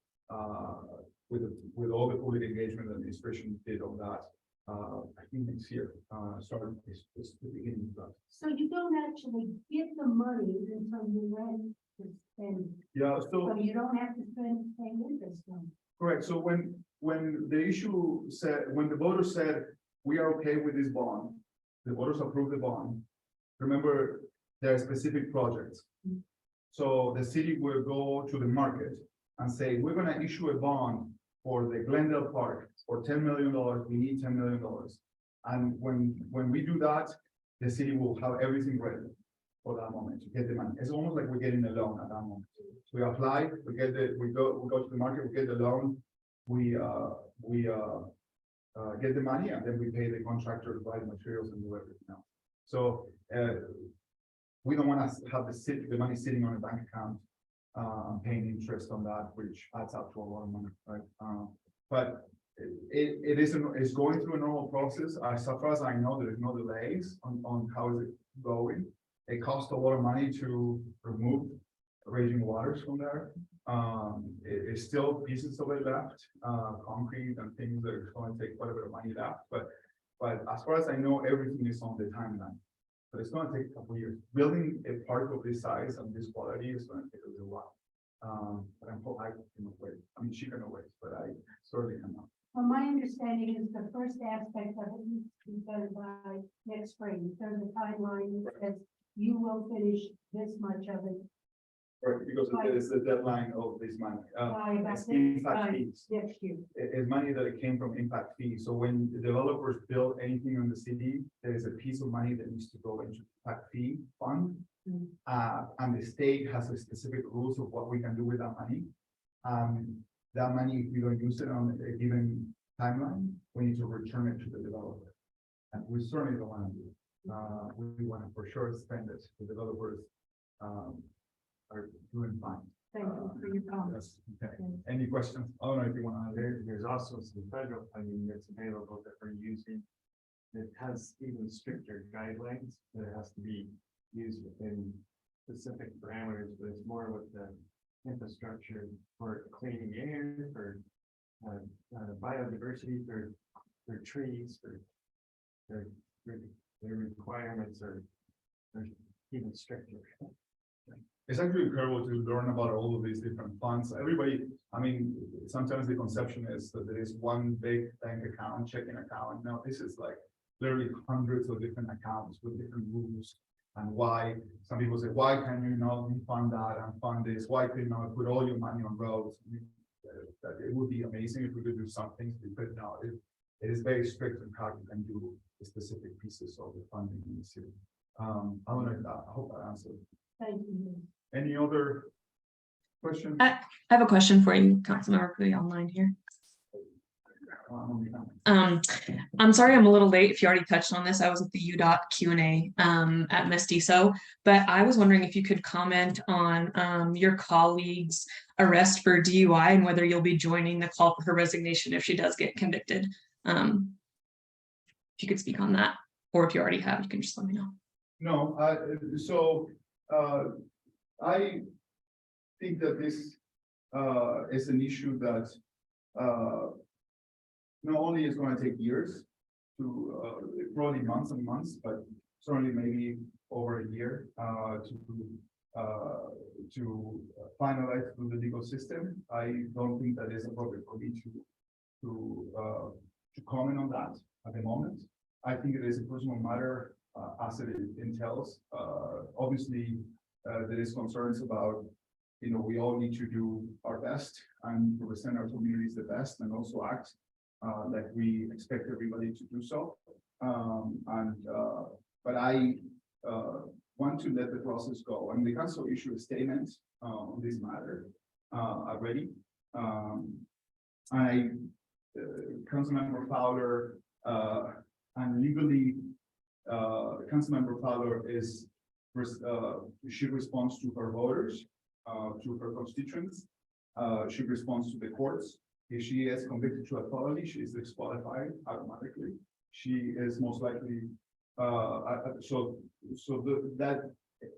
with all the public engagement the administration did on that. I think next year, starting is the beginning of that. So you don't actually get the money until you're ready to spend. Yeah, So you don't have to pay interest on it. correct. So when the issue said, when the voters said, we are okay with this bond, the voters approved the bond. Remember, there are specific projects. So the city will go to the market and say, we're going to issue a bond for the Glendale Park for $10 million. We need $10 million. And when we do that, the city will have everything ready for that moment to get the money. It's almost like we're getting a loan at that moment. We apply, we go to the market, we get the loan, we get the money, and then we pay the contractor to buy the materials and do everything else. So we don't want to have the money sitting on a bank account paying interest on that, which adds up to a lot of money, right? But it's going through a normal process. As far as I know, there is no delays on how is it going. It costs a lot of money to remove raging waters from there. It's still pieces of it left, concrete and things that are going to take quite a bit of money left. But as far as I know, everything is on the timeline. But it's gonna take a couple years. Building a park of this size and this quality is gonna take a little while. But I'm hoping I can wait. I mean, she can wait, but I certainly cannot. Well, my understanding is the first aspect of it needs to be done by next spring. There's a timeline that says you will finish this much of it Right, because it is the deadline of this month. by about It's this impact time fees. next year. It's money that it came from impact fees. So when the developers build anything in the city, there is a piece of money that needs to go into impact fee fund. And the state has a specific rules of what we can do with that money. That money, if we don't use it on a given timeline, we need to return it to the developer. And we certainly don't want to do it. We want to for sure spend it. The developers are doing fine. Thank you for your comments. Yes, okay. Any questions? I don't know if you want to. There's also some federal funding that's available that we're using. It has even stricter guidelines that it has to be used within specific parameters, but it's more with the infrastructure for cleaning air, for biodiversity, for trees, for their requirements are even stricter. It's actually incredible to learn about all of these different funds. Everybody, I mean, sometimes the conception is that there is one big bank account, checking account. No, this is like literally hundreds of different accounts with different rules. And why, some people say, why can you not fund that and fund this? Why can you not put all your money on roads? It would be amazing if we could do some things, but no, it is very strict on how you can do the specific pieces of the funding in the city. I don't know if that, I hope I answered. Thank you. Any other questions? I have a question for you, Councilmember Puy online here. I'm sorry I'm a little late if you already touched on this. I was at the UDOT Q&A at Mestizo, but I was wondering if you could comment on your colleague's arrest for DUI and whether you'll be joining the call for her resignation if she does get convicted. If you could speak on that, or if you already have, you can just let me know. No, I think that this is an issue that not only is going to take years to probably months and months, but certainly maybe over a year to finalize through the legal system. I don't think that is appropriate for me to comment on that at the moment. I think it is a personal matter as it entails. Obviously, there is concerns about, you know, we all need to do our best and represent our communities the best and also act like we expect everybody to do so. But I want to let the process go, and the council issue a statement on this matter already. Councilmember Fowler and legally, Councilmember Fowler is she responds to her voters, to her constituents. She responds to the courts. If she is convicted to a felony, she is disqualified automatically. She is most likely that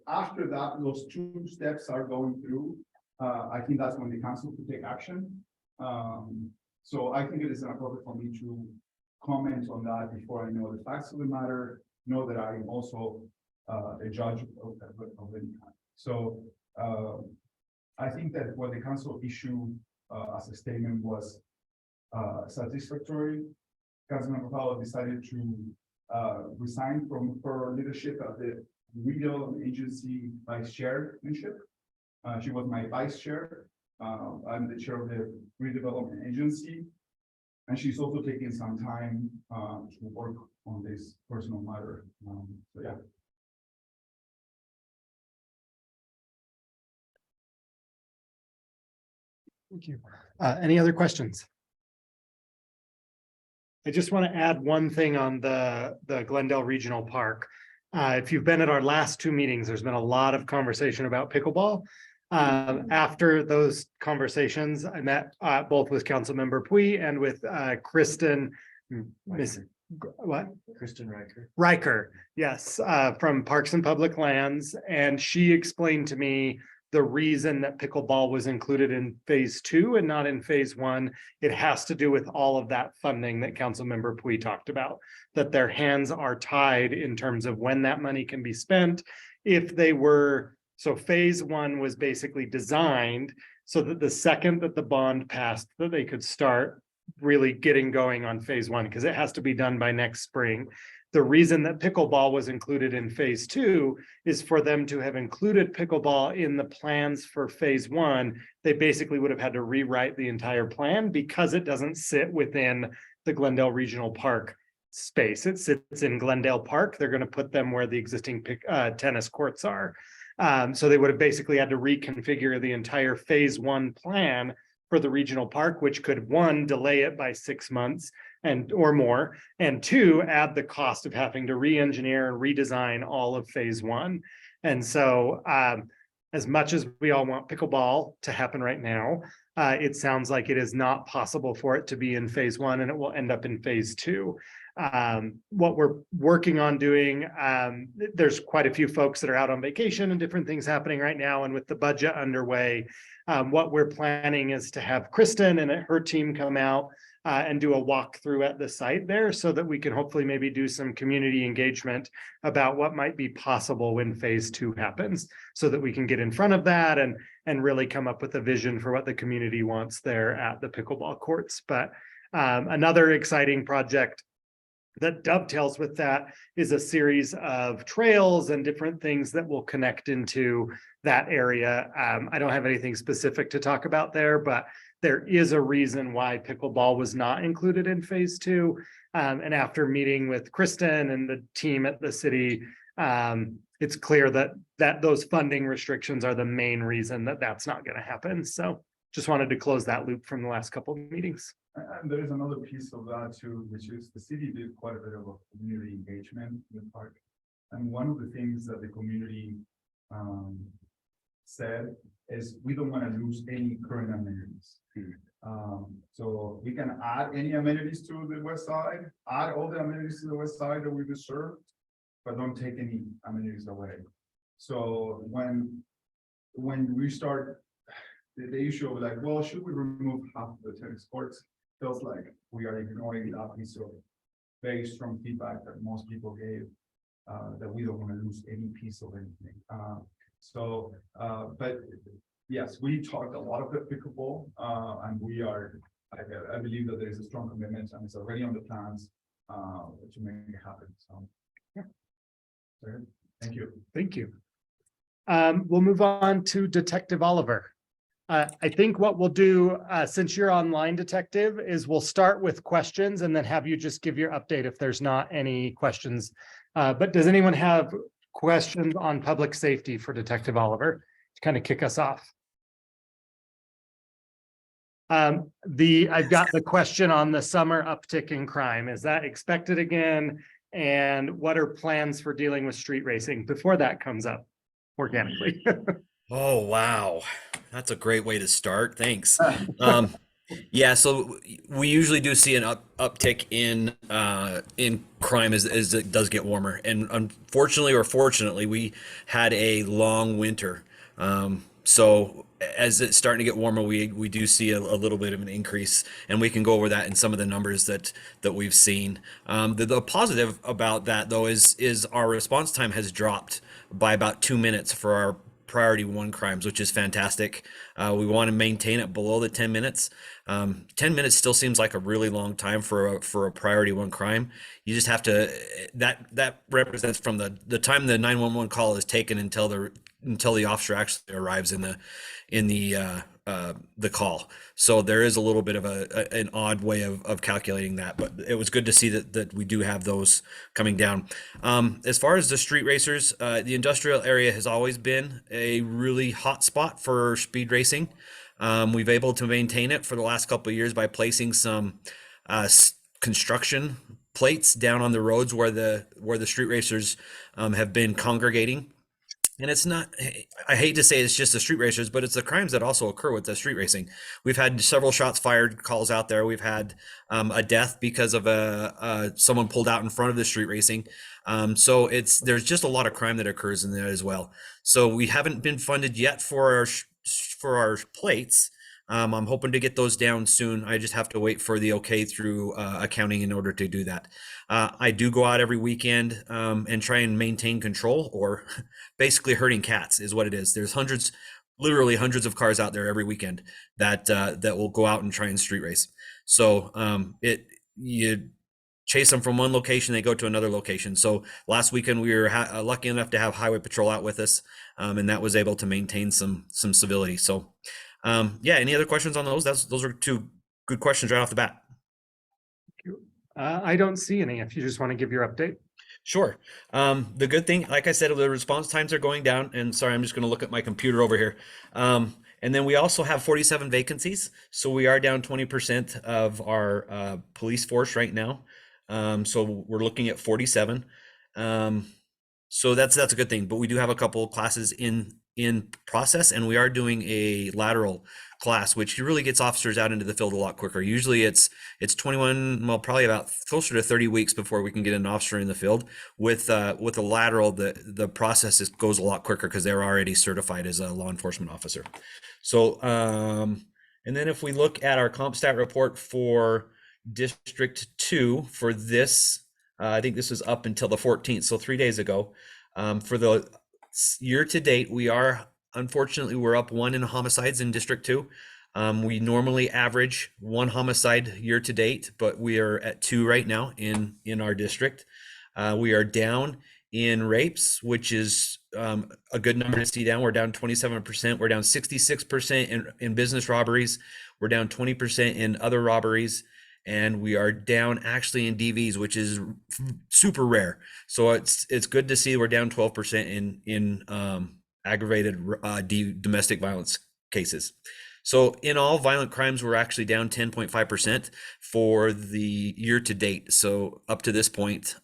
after that, those two steps are going through. I think that's when the council could take action. So I think it is inappropriate for me to comment on that before I know the facts of the matter. Know that I am also a judge of any kind. So I think that what the council issued as a statement was satisfactory. Councilmember Powell decided to resign from her leadership at the redevelopment agency vice chairmanship. She was my vice chair. I'm the chair of the redevelopment agency, and she's also taking some time to work on this personal matter. So yeah. Thank you. Any other questions? I just want to add one thing on the Glendale Regional Park. If you've been at our last two meetings, there's been a lot of conversation about pickleball. After those conversations, I met both with Councilmember Puy and with Kristen. Kristen Riker, yes, from Parks and Public Lands, and she explained to me the reason that pickleball was included in phase 2 and not in phase 1, it has to do with all of that funding that Councilmember Puy talked about, that their hands are tied in terms of when that money can be spent. If they were, so phase 1 was basically designed so that the second that the bond passed, that they could start really getting going on phase 1, because it has to be done by next spring. The reason that pickleball was included in phase 2 is for them to have included pickleball in the plans for phase 1. They basically would have had to rewrite the entire plan because it doesn't sit within the Glendale Regional Park space. It sits in Glendale Park. They're going to put them where the existing tennis courts are. So they would have basically had to reconfigure the entire phase 1 plan for the regional park, which could, 1, delay it by 6 months or more, and 2, add the cost of having to re-engineer and redesign all of phase 1. And so as much as we all want pickleball to happen right now, it sounds like it is not possible for it to be in phase 1, and it will end up in phase 2. What we're working on doing, there's quite a few folks that are out on vacation and different things happening right now, and with the budget underway, what we're planning is to have Kristen and her team come out and do a walkthrough at the site there, so that we can hopefully maybe do some community engagement about what might be possible when phase 2 happens, so that we can get in front of that and really come up with a vision for what the community wants there at the pickleball courts. But another exciting project that dovetails with that is a series of trails and different things that will connect into that area. I don't have anything specific to talk about there, but there is a reason why pickleball was not included in phase 2. And after meeting with Kristen and the team at the city, it's clear that those funding restrictions are the main reason that that's not going to happen. So just wanted to close that loop from the last couple of meetings. And there is another piece of that too, which is the city did quite a bit of a community engagement in the park. And one of the things that the community said is we don't want to lose any current amenities. So we can add any amenities to the west side, add all the amenities to the west side that we deserve, but don't take any amenities away. So when we start the issue of like, well, should we remove half of the tennis courts? Feels like we are ignoring that piece of very strong feedback that most people gave, that we don't want to lose any piece of anything. But yes, we talked a lot of the pickleball, and we are, I believe that there is a strong commitment and it's already on the plans to make it happen. So, yeah. Thank you. Thank you. We'll move on to Detective Oliver. I think what we'll do, since you're online, Detective, is we'll start with questions and then have you just give your update if there's not any questions. But does anyone have questions on public safety for Detective Oliver to kind of kick us off? I've got the question on the summer uptick in crime. Is that expected again? And what are plans for dealing with street racing before that comes up organically? Oh, wow. That's a great way to start. Thanks. Yeah, so we usually do see an uptick in crime as it does get warmer. And unfortunately or fortunately, we had a long winter. So as it's starting to get warmer, we do see a little bit of an increase, and we can go over that in some of the numbers that we've seen. The positive about that though is our response time has dropped by about 2 minutes for our priority 1 crimes, which is fantastic. We want to maintain it below the 10 minutes. 10 minutes still seems like a really long time for a priority 1 crime. You just have to, that represents from the time the 911 call is taken until the officer actually arrives in the call. So there is a little bit of an odd way of calculating that, but it was good to see that we do have those coming down. As far as the street racers, the industrial area has always been a really hot spot for speed racing. We've able to maintain it for the last couple of years by placing some construction plates down on the roads where the street racers have been congregating. And it's not, I hate to say it's just the street racers, but it's the crimes that also occur with the street racing. We've had several shots fired calls out there. We've had a death because of someone pulled out in front of the street racing. So there's just a lot of crime that occurs in there as well. So we haven't been funded yet for our plates. I'm hoping to get those down soon. I just have to wait for the okay through accounting in order to do that. I do go out every weekend and try and maintain control, or basically herding cats is what it is. There's literally hundreds of cars out there every weekend that will go out and try and street race. So you chase them from one location, they go to another location. So last weekend we were lucky enough to have Highway Patrol out with us, and that was able to maintain some civility. So yeah, any other questions on those? Those are two good questions right off the bat. I don't see any, if you just want to give your update. Sure. The good thing, like I said, the response times are going down, and sorry, I'm just going to look at my computer over here. And then we also have 47 vacancies. So we are down 20% of our police force right now. So we're looking at 47. So that's a good thing, but we do have a couple of classes in process, and we are doing a lateral class, which really gets officers out into the field a lot quicker. Usually it's 21, well, probably about closer to 30 weeks before we can get an officer in the field. With a lateral, the process goes a lot quicker because they're already certified as a law enforcement officer. So and then if we look at our comp stat report for District 2 for this, I think this was up until the 14th, so 3 days ago. For the year to date, unfortunately, we're up 1 in homicides in District 2. We normally average 1 homicide year to date, but we are at 2 right now in our district. We are down in rapes, which is a good number to see down. We're down 27%. We're down 66% in business robberies. We're down 20% in other robberies. And we are down actually in DVs, which is super rare. So it's good to see we're down 12% in aggravated domestic violence cases. So in all, violent crimes were actually down 10.5% for the year to date. So up to this point,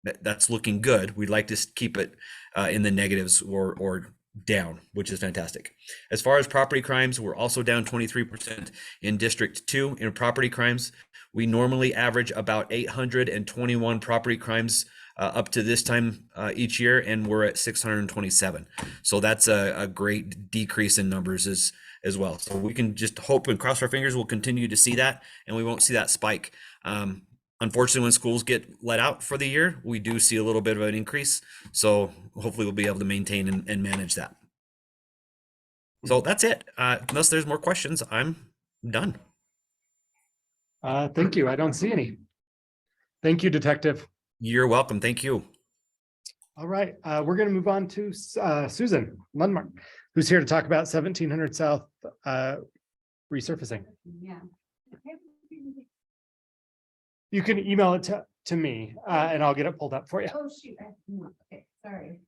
that's looking good. We'd like to keep it in the negatives or down, which is fantastic. As far as property crimes, we're also down 23% in District 2 in property crimes. We normally average about 821 property crimes up to this time each year, and we're at 627. So that's a great decrease in numbers as well. So we can just hope and cross our fingers we'll continue to see that, and we won't see that spike. Unfortunately, when schools get let out for the year, we do see a little bit of an increase. So hopefully we'll be able to maintain and manage that. So that's it. Unless there's more questions, I'm done. Thank you. I don't see any. Thank you, Detective. You're welcome. Thank you. All right, we're going to move on to Susan Lundmark, who's here to talk about 1700 South resurfacing. Yeah. You can email it to me and I'll get it pulled up for you. Oh, shoot. Okay, sorry.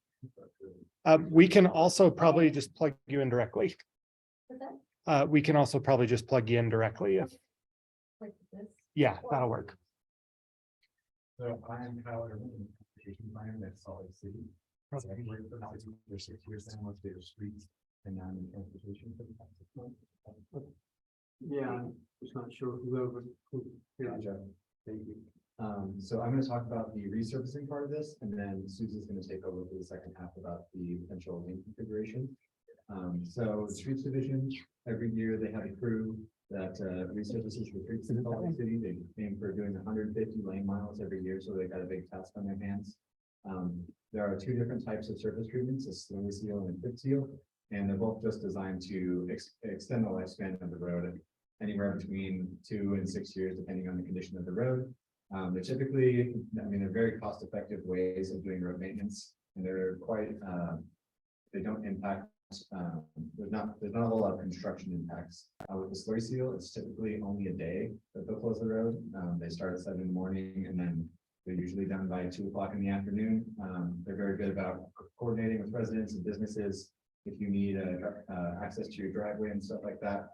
We can also probably just plug you in directly. What's that? We can also probably just plug you in directly if, Like this? yeah, that'll work. So I am Kyle Irvin, environment at Salt Lake City. So I work for about 6 years now, most of the streets and now I'm in transportation for the past 6 months. Yeah, I'm just not sure who. Gotcha. Thank you. So I'm going to talk about the resurfacing part of this, and then Susie's going to take over for the second half about the potential lane configuration. So the streets division, every year they have a crew that resurfaces the streets in Salt Lake City. They aim for doing 150 lane miles every year, so they've got a big task on their hands. There are 2 different types of surface treatments, a slurry seal and a quick seal, and they're both just designed to extend the lifespan of the road anywhere between 2 and 6 years, depending on the condition of the road. They're typically, they're very cost-effective ways of doing road maintenance, and they're quite, they don't impact, there's not a whole lot of construction impacts. With the slurry seal, it's typically only a day that they'll close the road. They start at 7 in the morning, and then they're usually done by 2 o'clock in the afternoon. They're very good about coordinating with residents and businesses if you need access to your driveway and stuff like that.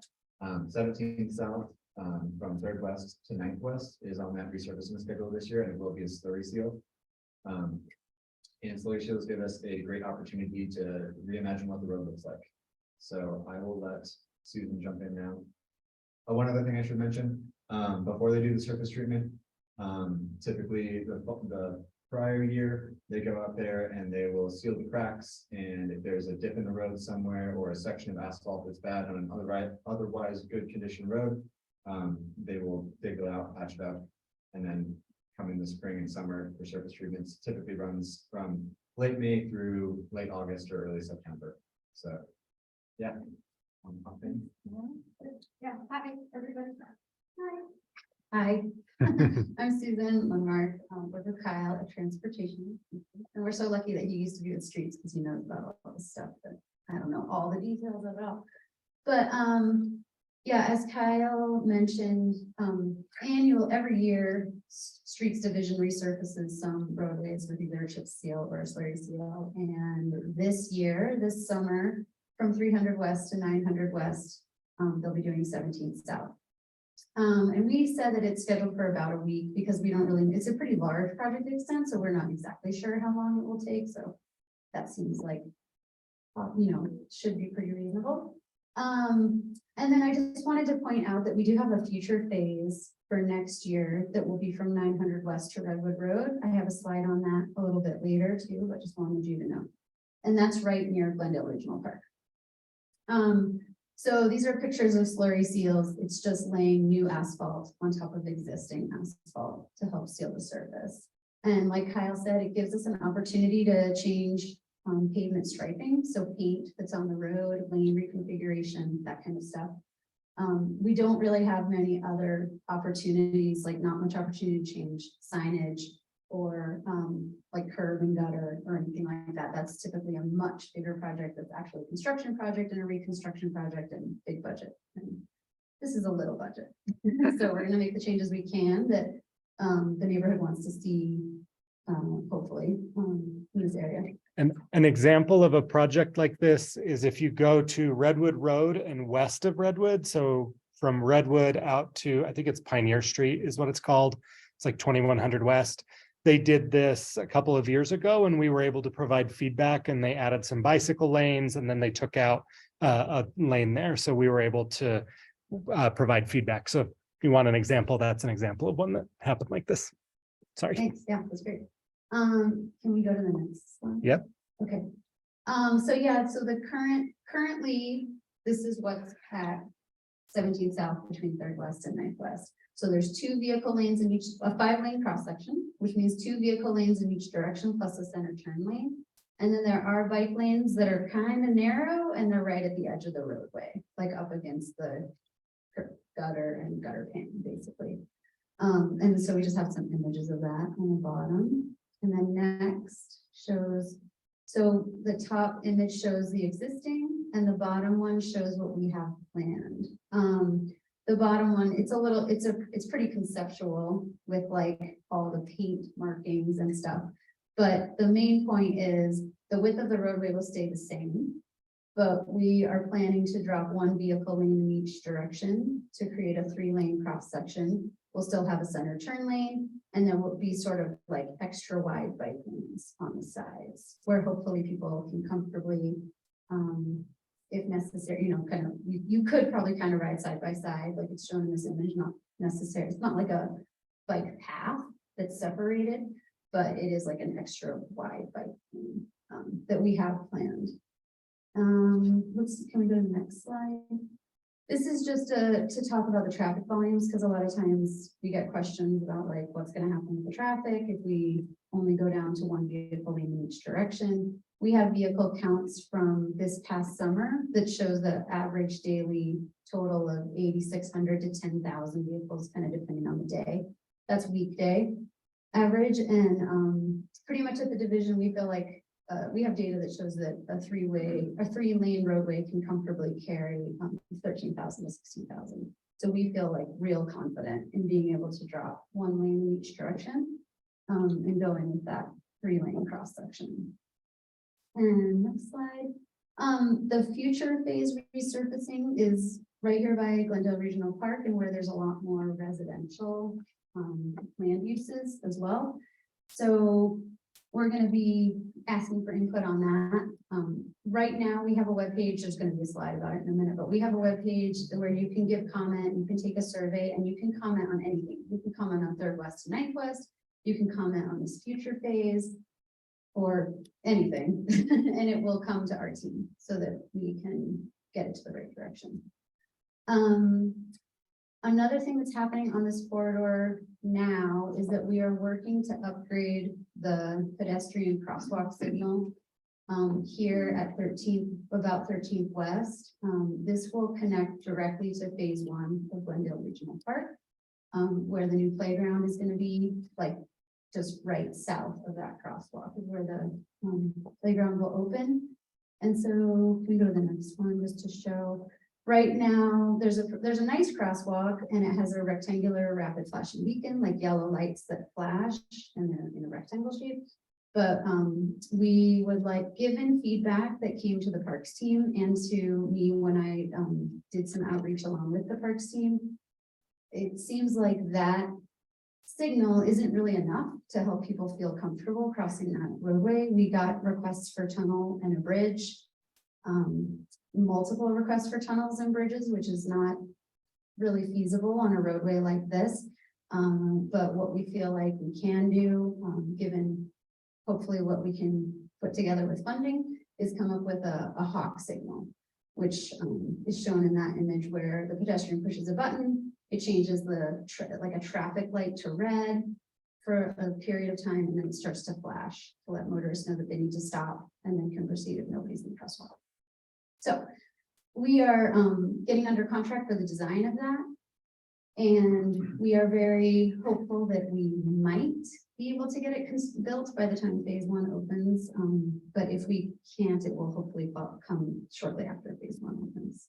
17 South from 3rd West to 9th West is on that resurfacing schedule this year, and it will be a slurry seal. And slurry seals give us a great opportunity to reimagine what the road looks like. So I will let Susan jump in now. One other thing I should mention, before they do the surface treatment, typically the prior year, they go out there and they will seal the cracks. And if there's a dip in the road somewhere or a section of asphalt that's bad on an otherwise good condition road, they will dig it out, patch it up, and then come in the spring and summer for surface treatments. Typically runs from late May through late August or early September. So, yeah. Yeah, hi, everybody. Hi, I'm Susan Lundmark, work with Kyle at Transportation. And we're so lucky that he used to be with streets because he knows about all this stuff, but I don't know all the details of it all. But yeah, as Kyle mentioned, every year, Streets Division resurfaces some roadways with either a chip seal or a slurry seal. And this summer, from 300 West to 900 West, they'll be doing 17th South. And we said that it's scheduled for about a week because we don't really, it's a pretty large project extent, so we're not exactly sure how long it will take. So that seems like, should be pretty reasonable. And then I just wanted to point out that we do have a future phase for next year that will be from 900 West to Redwood Road. I have a slide on that a little bit later too, but just wanted you to know. And that's right near Glendale Regional Park. So these are pictures of slurry seals. It's just laying new asphalt on top of existing asphalt to help seal the surface. And like Kyle said, it gives us an opportunity to change pavement striping. So paint that's on the road, lane reconfiguration, that kind of stuff. We don't really have many other opportunities, like not much opportunity to change signage or like curb and gutter or anything like that. That's typically a much bigger project. That's actually a construction project and a reconstruction project and big budget. And this is a little budget. So we're gonna make the changes we can that the neighborhood wants to see, hopefully, in this area. And an example of a project like this is if you go to Redwood Road and west of Redwood, so from Redwood out to, I think it's Pioneer Street is what it's called. It's like 2100 West. They did this a couple of years ago and we were able to provide feedback and they added some bicycle lanes and then they took out a lane there. So we were able to provide feedback. So if you want an example, that's an example of one that happened like this. Sorry. Thanks. Yeah, that's great. Can we go to the next slide? Yep. Okay. So yeah, so the currently, this is what's at 17th South between 3rd West and 9th West. So there's 2 vehicle lanes in each, a 5-lane cross section, which means 2 vehicle lanes in each direction plus a center turn lane. And then there are bike lanes that are kind of narrow and they're right at the edge of the roadway, like up against the gutter and gutter pan, basically. And so we just have some images of that on the bottom. And then next shows, so the top image shows the existing and the bottom one shows what we have planned. The bottom one, it's pretty conceptual with like all the paint markings and stuff. But the main point is the width of the roadway will stay the same, but we are planning to drop 1 vehicle lane in each direction to create a 3-lane cross section. We'll still have a center turn lane and there will be sort of like extra wide bike lanes on the sides where hopefully people can comfortably, if necessary, kind of, you could probably kind of ride side by side, like it's shown in this image, not necessary. It's not like a bike path that's separated, but it is like an extra wide bike lane that we have planned. Can we go to the next slide? This is just to talk about the traffic volumes, because a lot of times we get questions about like what's going to happen with the traffic if we only go down to 1 vehicle lane in each direction. We have vehicle counts from this past summer that shows the average daily total of 8,600 to 10,000 vehicles, kind of depending on the day. That's weekday average, and pretty much at the division we feel like we have data that shows that a 3-lane roadway can comfortably carry 13,000 to 16,000. So we feel like real confident in being able to drop 1 lane in each direction and go in with that 3-lane cross section. And next slide. The future phase resurfacing is right here by Glendale Regional Park and where there's a lot more residential land uses as well. So we're going to be asking for input on that. Right now, we have a webpage, there's gonna be a slide about it in a minute, but we have a webpage where you can give comment, you can take a survey, and you can comment on anything. You can comment on Third West to Ninth West, you can comment on this future phase, or anything, and it will come to our team so that we can get it to the right direction. Another thing that's happening on this corridor now is that we are working to upgrade the pedestrian crosswalk signal here at 13th, about 13th West. This will connect directly to phase 1 of Glendale Regional Park, where the new playground is going to be, like just right south of that crosswalk is where the playground will open. And so we go to the next one just to show. Right now, there's a nice crosswalk and it has a rectangular rapid flashing beacon, like yellow lights that flash and they're in a rectangle shape. But we would like, given feedback that came to the parks team and to me when I did some outreach along with the parks team, it seems like that signal isn't really enough to help people feel comfortable crossing that roadway. We got requests for tunnel and a bridge. Multiple requests for tunnels and bridges, which is not really feasible on a roadway like this. But what we feel like we can do, given hopefully what we can put together with funding, is come up with a hawk signal, which is shown in that image where the pedestrian pushes a button, it changes like a traffic light to red for a period of time, and then it starts to flash to let motorists know that they need to stop and then can proceed if nobody's in the crosswalk. So we are getting under contract for the design of that. And we are very hopeful that we might be able to get it built by the time phase 1 opens. But if we can't, it will hopefully come shortly after phase 1 opens.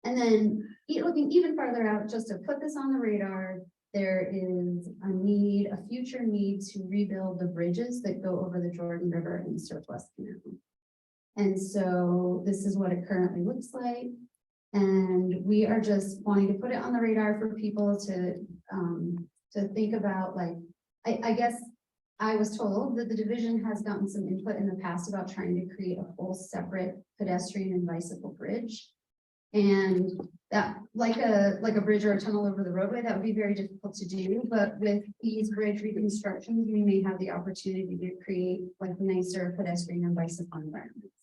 And then looking even farther out, just to put this on the radar, there is a future need to rebuild the bridges that go over the Jordan River and the Surplus Canal. And so this is what it currently looks like. And we are just wanting to put it on the radar for people to think about, like, I guess I was told that the division has gotten some input in the past about trying to create a whole separate pedestrian and bicycle bridge. And that, like a bridge or a tunnel over the roadway, that would be very difficult to do. But with these bridge reconstructions, we may have the opportunity to create like nicer pedestrian and bicycle environments.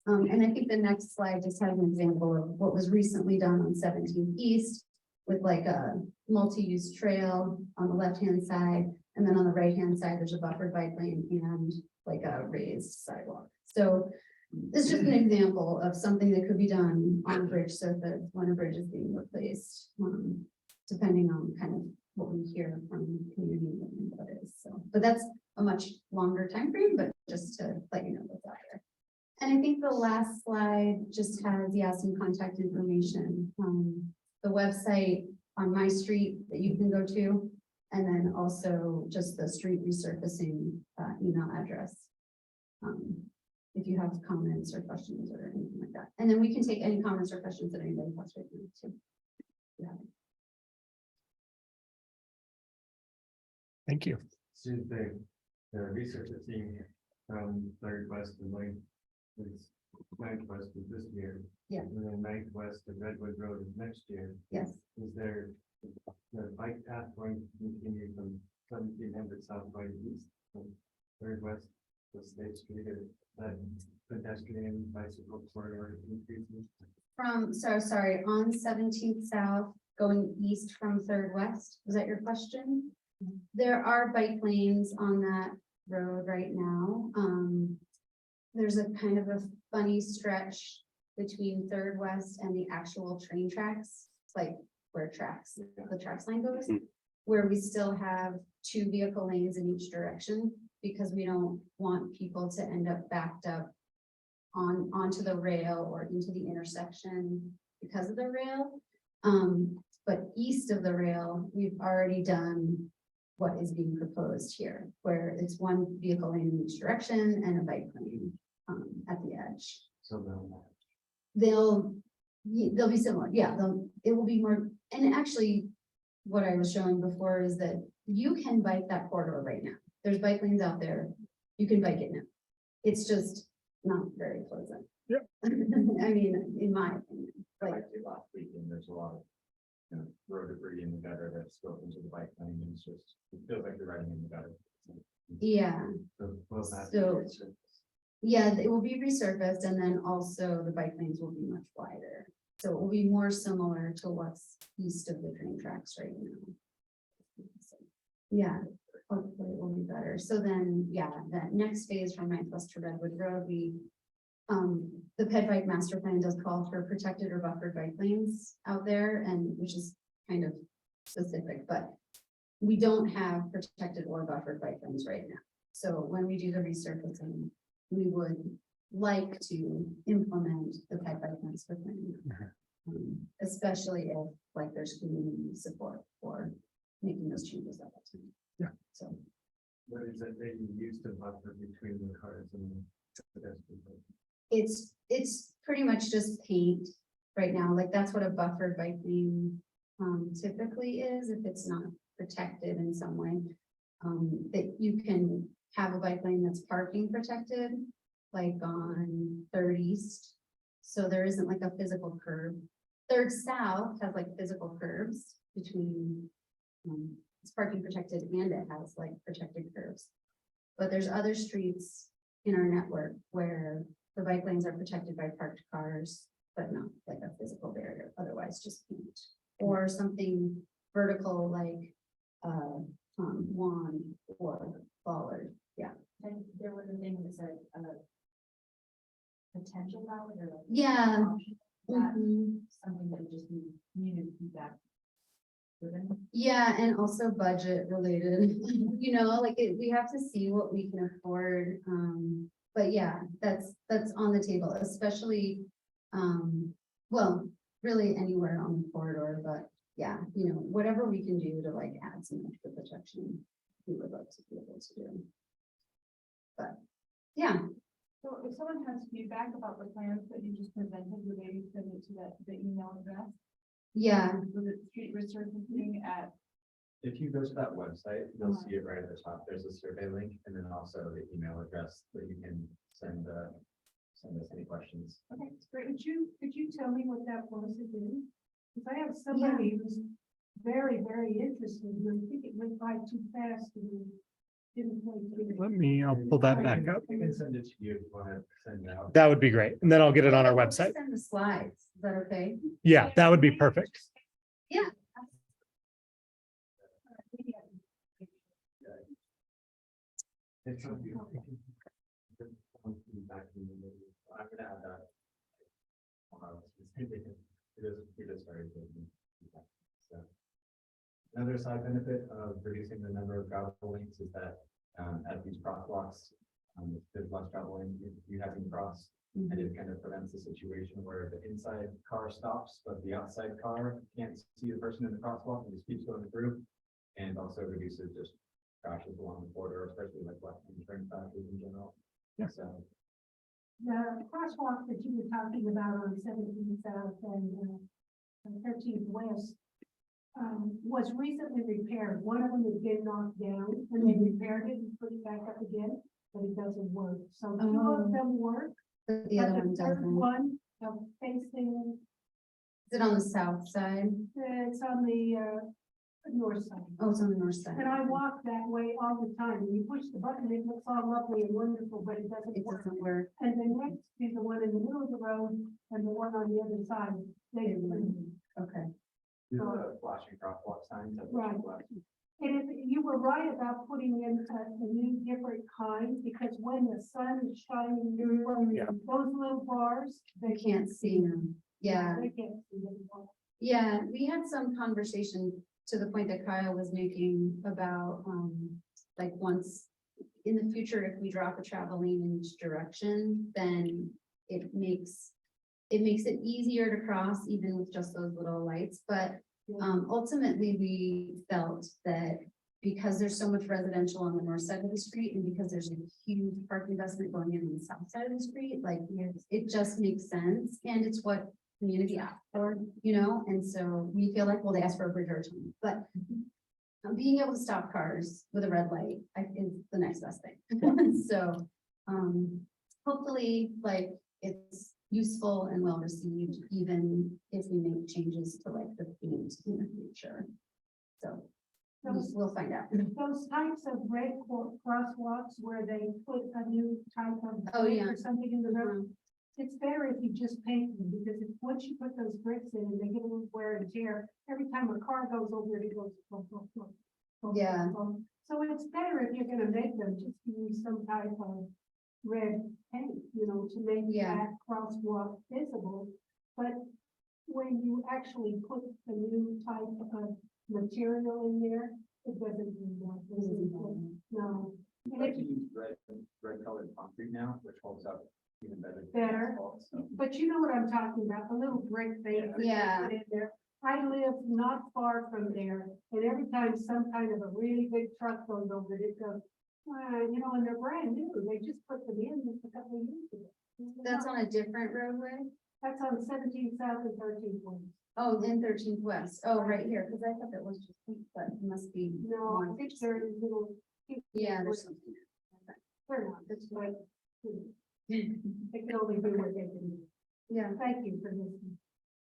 And I think the next slide just has an example of what was recently done on 17th East with like a multi-use trail on the left-hand side. And then on the right-hand side, there's a buffered bike lane and like a raised sidewalk. So this is just an example of something that could be done on a bridge surface when a bridge is being replaced, depending on kind of what we hear from the community and what it is. So, but that's a much longer time frame, but just to let you know what's out there. And I think the last slide just has, some contact information. The website on my street that you can go to, and then also just the street resurfacing email address. If you have comments or questions or anything like that. And then we can take any comments or questions that anybody has right now too. Yeah. Thank you. Since the resurfacing from Third West to Ninth West is this year. Yeah. And then Ninth West to Redwood Road is next year. Yes. Is there the bike path going to continue from 1700 South by East from Third West to State Street, or that pedestrian bicycle corridor increases? Sorry, on 17th South going east from Third West, was that your question? There are bike lanes on that road right now. There's a kind of a funny stretch between Third West and the actual train tracks, like where the tracks line goes, where we still have 2 vehicle lanes in each direction, because we don't want people to end up backed up onto the rail or into the intersection because of the rail. But east of the rail, we've already done what is being proposed here, where it's 1 vehicle lane in each direction and a bike lane at the edge. So They'll be similar. Yeah, it will be more. And actually, what I was showing before is that you can bike that corridor right now. There's bike lanes out there. You can bike it now. It's just not very pleasant. Yep. I mean, in my opinion, Like like, last weekend, there's a lot of, road debris in the gutter that's spilled into the bike lane, and it's just, it feels like you're riding in the gutter. yeah, Well, that's- So- yeah, it will be resurfaced, and then also the bike lanes will be much wider. So it will be more similar to what's east of the train tracks right now. So, yeah, hopefully it will be better. So then, yeah, that next phase from Northwest to Redwood Road, the Ped Bike Master Plan does call for protected or buffered bike lanes out there, and which is kind of specific, but we don't have protected or buffered bike lanes right now. So when we do the resurfacing, we would like to implement the Ped Bike Master Plan. Especially if like there's community support for making those changes at that time. Yeah. So What is it that you use to buffer between the cars and the pedestrian? it's pretty much just paint right now, like that's what a buffered bike lane typically is, if it's not protected in some way. That you can have a bike lane that's parking protected, like on 3rd East. So there isn't like a physical curb. 3rd South has like physical curbs between, it's parking protected and it has like protected curbs. But there's other streets in our network where the bike lanes are protected by parked cars, but not like a physical barrier, otherwise just paint. Or something vertical like lawn or bollard, yeah. And there was a thing that said, potential ballot or. Yeah. That Mhm. something that we just needed feedback. Yeah, and also budget related, like we have to see what we can afford. But yeah, that's on the table, especially, well, really anywhere on the corridor, but yeah, whatever we can do to like add some extra protection, we would love to be able to do. But yeah, So if someone has feedback about the plans that you just presented, would they send it to the email address? yeah, Was it street resurfacing at? If you go to that website, you'll see it right at the top. There's a survey link and then also the email address that you can send us any questions. Okay, it's great. Could you tell me what that was again? Because I have somebody who's very, very interested, and I think it went by too fast and didn't quite get it. I'll pull that back up. I can send it to you if you want to send it out. That would be great. And then I'll get it on our We'll just website. send the slides, is that okay? Yeah, that would be perfect. Yeah. It's on you. I'm gonna add that. It is very good. So, another side benefit of reducing the number of gravel lanes is that at these crosswalks, there's less travel lane you have to cross. And it kind of prevents the situation where the inside car stops, but the outside car can't see the person in the crosswalk and just keeps going through. And also reduces just crashes along the border, especially like left-hand turn crashes in general. Yeah. So, The crosswalk that you were talking about on 17th South and 13th West was recently repaired. One of them has been knocked down and they repaired it and put it back up again, but it doesn't work. So two of them work. But the But other the one third doesn't. one, facing, Is it on the south side? it's on the north side. Oh, it's on the north side. And I walk that way all the time. When you push the button, it looks all lovely and wonderful, but it doesn't It work. doesn't work. And then next is the one in the middle of the road and the one on the other side. They, Okay. these are the flashing crosswalk signs. that Right. flash. and you were right about putting in a new different kind, because when the sun is shining, Yeah. those little bars, I can't see them. Yeah. They can't see them. Yeah, we had some conversation to the point that Kyle was making about, like once in the future, if we drop a travel lane in each direction, then it makes it easier to cross even with just those little lights. But ultimately, we felt that because there's so much residential on the north side of the street and because there's a huge park investment going in on the south side of the street, like it just makes sense. And it's what community asked for, and so we feel like, well, they asked for a bridge or two, but being able to stop cars with a red light is the next best thing. So, hopefully, like, it's useful and well received, even if we make changes to like the paint in the future. So we'll find out. Those types of red crosswalks where they put a new type of. Oh, brick yeah. Or something in the road. It's better if you just paint them, because once you put those bricks in and they get a little wear and tear, every time a car goes over it, it goes. Boom, boom, boom, boom, Yeah. boom. So it's better if you're gonna make them, just use some type of red paint, to make Yeah. that crosswalk visible. But when you actually put a new type of material in there, it doesn't do that. It doesn't do- No. And Like if to use red colored concrete now, which holds up even better. Better. So, But you know what I'm talking about, the little brick thing. that they Yeah. put in there. I live not far from there, and every time some kind of a really big truck goes over it, it goes, and they're brand new, they just put them in just a couple of years ago. That's on a different roadway. That's on 17 South and 13 West. Oh, then 13th West. Oh, right here, because I thought that was just pink, but it must be. No, I think they're little. Yeah, there's something. They're not, it's like, they can only do what they can do. Yeah, Thank you for listening.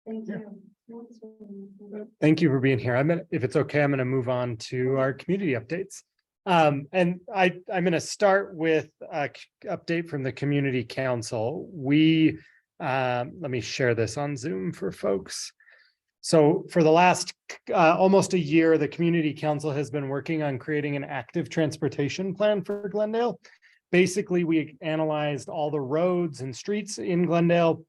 thank Yeah. you. Thank you for being here. If it's okay, I'm gonna move on to our community updates. And I'm gonna start with a update from the community council. Let me share this on Zoom for folks. So for the last almost a year, the community council has been working on creating an active transportation plan for Glendale. Basically, we analyzed all the roads and streets in Glendale,